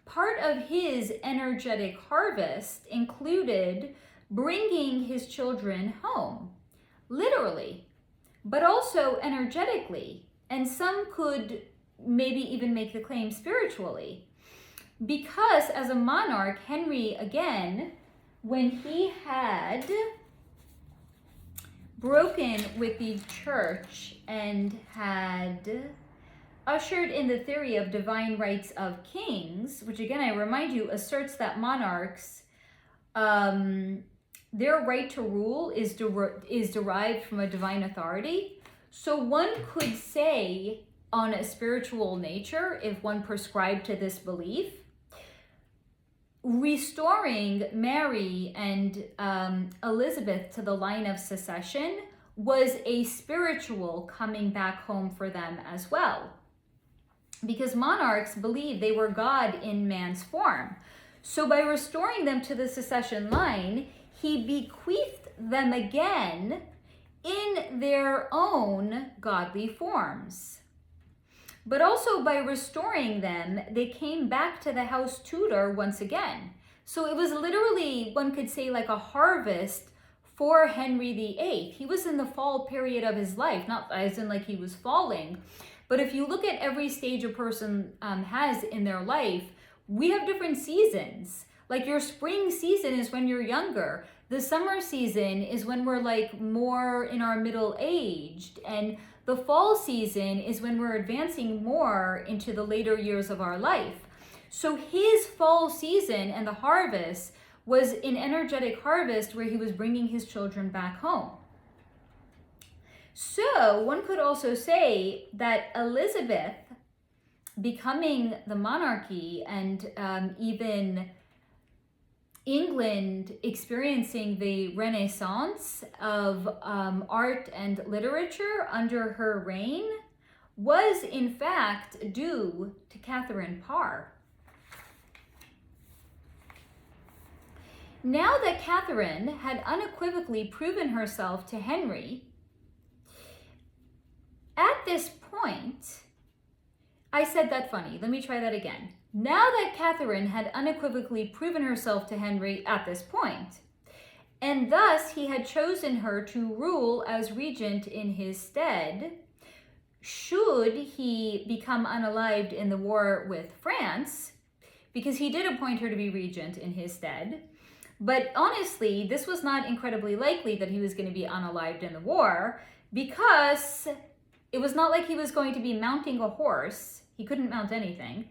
part of his energetic harvest included bringing his children home, literally, but also energetically. And some could maybe even make the claim spiritually. Because as a monarch, Henry, again, when he had broken with the church and had ushered in the theory of divine rights of kings, which again, I remind you, asserts that monarchs, their right to rule is derived from a divine authority. So one could say, on a spiritual nature, if one prescribed to this belief, restoring Mary and Elizabeth to the line of succession was a spiritual coming back home for them as well. because monarchs believed they were God in man's form. So by restoring them to the succession line, he bequeathed them again in their own godly forms. But also by restoring them, they came back to the house Tudor once again. So it was literally, one could say, like a harvest for Henry VIII. He was in the fall period of his life, not as in like he was falling, but if you look at every stage a person has in their life, we have different seasons. Like your spring season is when you're younger. The summer season is when we're like more in our middle aged. And the fall season is when we're advancing more into the later years of our life. So his fall season and the harvest was an energetic harvest where he was bringing his children back home. So one could also say that Elizabeth becoming the monarchy and even England experiencing the Renaissance of art and literature under her reign was in fact due to Katherine Parr. Now that Katharine had unequivocally proven herself to Henry, at this point, I said that funny. Let me try that again. Now that Katharine had unequivocally proven herself to Henry at this point, and thus he had chosen her to rule as regent in his stead, should he become unalived in the war with France, because he did appoint her to be regent in his stead. But honestly, this was not incredibly likely that he was going to be unalived in the war, because it was not like he was going to be mounting a horse. He couldn't mount anything.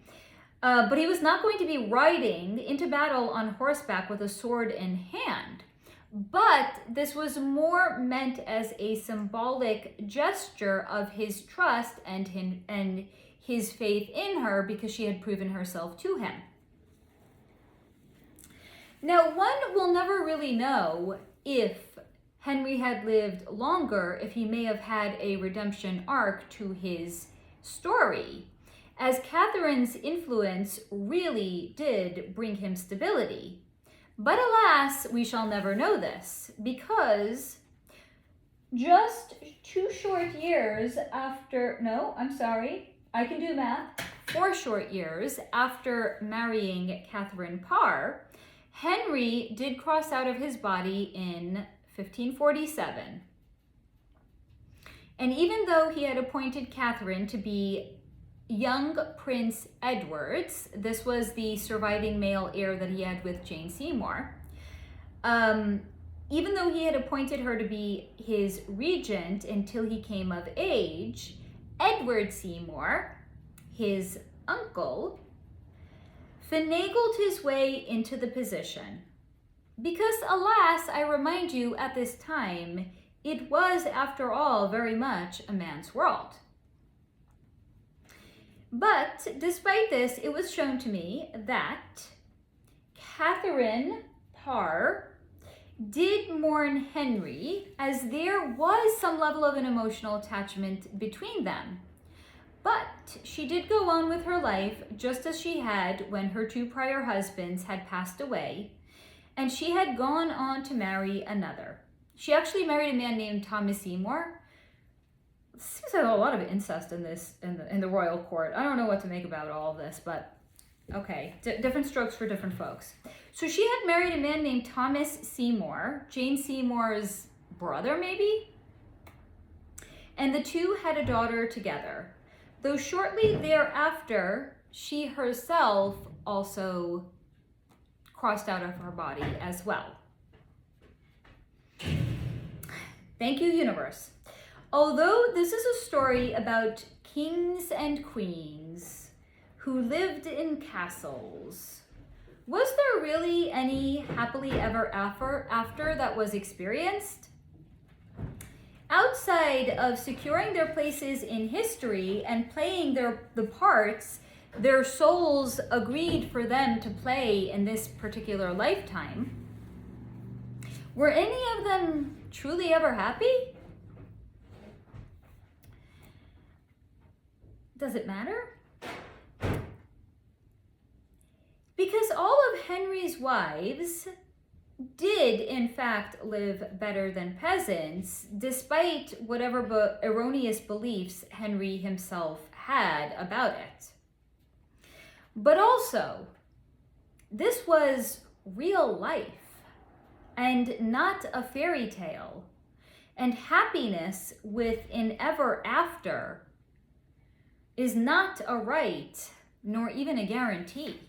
But he was not going to be riding into battle on horseback with a sword in hand. But this was more meant as a symbolic gesture of his trust and his faith in her, because she had proven herself to him. Now, one will never really know if Henry had lived longer, if he may have had a redemption arc to his story, as Catherine's influence really did bring him stability. But alas, we shall never know this, because just 2 short years after, no, I'm sorry, I can do math, 4 short years after marrying Katherine Parr, Henry did cross out of his body in 1547. And even though he had appointed Katharine to be young Prince Edward's, this was the surviving male heir that he had with Jane Seymour, even though he had appointed her to be his regent until he came of age, Edward Seymour, his uncle, finagled his way into the position. Because alas, I remind you, at this time, it was, after all, very much a man's world. But despite this, it was shown to me that Katherine Parr did mourn Henry, as there was some level of an emotional attachment between them. But she did go on with her life just as she had when her 2 prior husbands had passed away, and she had gone on to marry another. She actually married a man named Thomas Seymour. It seems like a lot of incest in the royal court. I don't know what to make about all of this, but okay, different strokes for different folks. So she had married a man named Thomas Seymour, Jane Seymour's brother maybe, and the 2 had a daughter together. Though shortly thereafter, she herself also crossed out of her body as well. Thank you, universe. Although this is a story about kings and queens who lived in castles, was there really any happily ever after that was experienced? Outside of securing their places in history and playing the parts their souls agreed for them to play in this particular lifetime, were any of them truly ever happy? Does it matter? Because all of Henry's wives did in fact live better than peasants, despite whatever erroneous beliefs Henry himself had about it. But also, this was real life and not a fairy tale, and happiness with an ever after is not a right nor even a guarantee.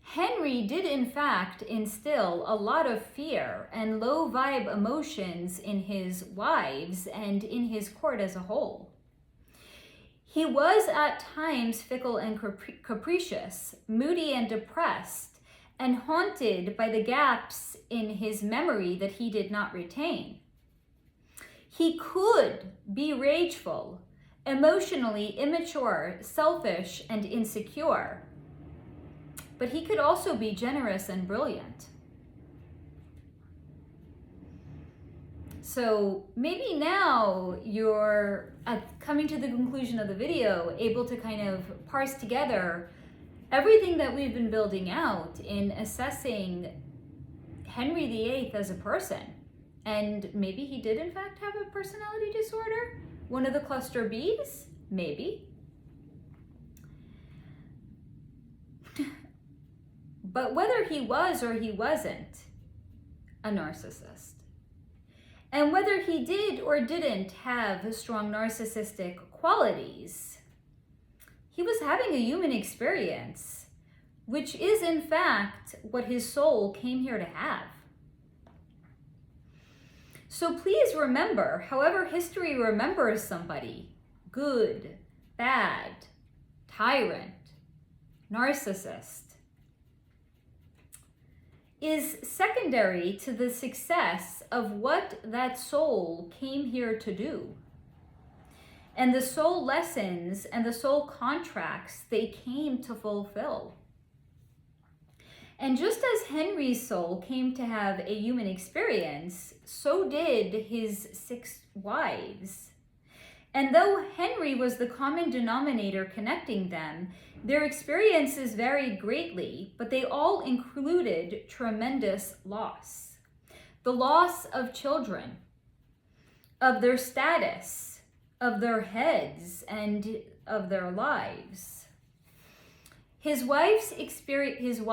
Henry did in fact instill a lot of fear and low vibe emotions in his wives and in his court as a whole. He was at times fickle and capricious, moody and depressed, and haunted by the gaps in his memory that he did not retain. He could be rageful, emotionally immature, selfish, and insecure, but he could also be generous and brilliant. So maybe now you're coming to the conclusion of the video, able to kind of parse together everything that we've been building out in assessing Henry VIII as a person. And maybe he did in fact have a personality disorder? One of the cluster Bs? Maybe. But whether he was or he wasn't a narcissist, and whether he did or didn't have strong narcissistic qualities, he was having a human experience, which is in fact what his soul came here to have. So please remember, however history remembers somebody, good, bad, tyrant, narcissist, is secondary to the success of what that soul came here to do, and the soul lessons and the soul contracts they came to fulfill. And just as Henry's soul came to have a human experience, so did his 6 wives. And though Henry was the common denominator connecting them, their experiences varied greatly, but they all included tremendous loss. The loss of children, of their status, of their heads, and of their lives. His wives experienced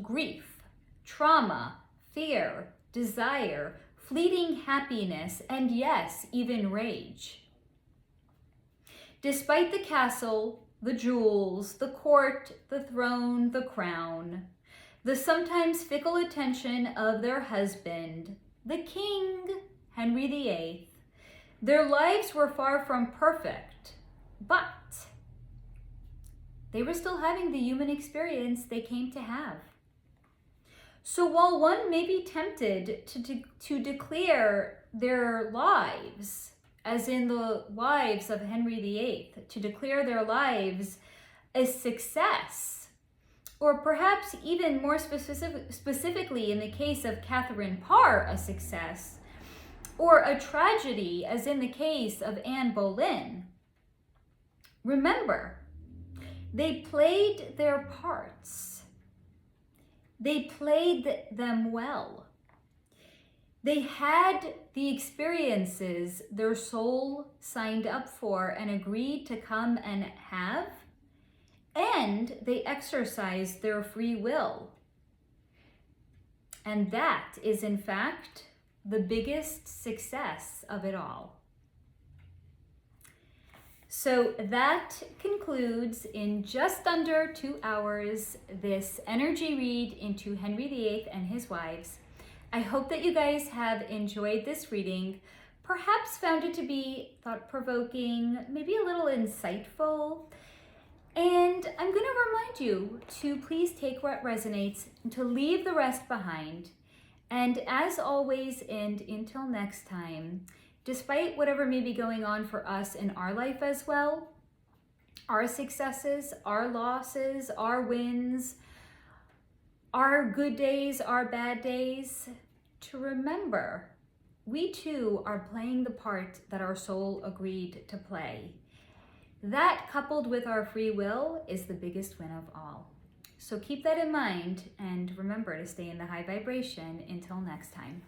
grief, trauma, fear, desire, fleeting happiness, and yes, even rage. Despite the castle, the jewels, the court, the throne, the crown, the sometimes fickle attention of their husband, the king, Henry VIII, their lives were far from perfect, but they were still having the human experience they came to have. So while one may be tempted to declare their lives, as in the wives of Henry VIII, to declare their lives a success, or perhaps even more specifically in the case of Katherine Parr, a success, or a tragedy, as in the case of Anne Boleyn, remember, they played their parts. They played them well. They had the experiences their soul signed up for and agreed to come and have, and they exercised their free will. And that is, in fact, the biggest success of it all. So that concludes in just under 2 hours this energy read into Henry VIII and his wives. I hope that you guys have enjoyed this reading, perhaps found it to be thought-provoking, maybe a little insightful. And I'm going to remind you to please take what resonates and to leave the rest behind. And as always, and until next time, despite whatever may be going on for us in our life as well, our successes, our losses, our wins, our good days, our bad days, to remember, we too are playing the part that our soul agreed to play. That, coupled with our free will, is the biggest win of all. So keep that in mind and remember to stay in the high vibration. Until next time.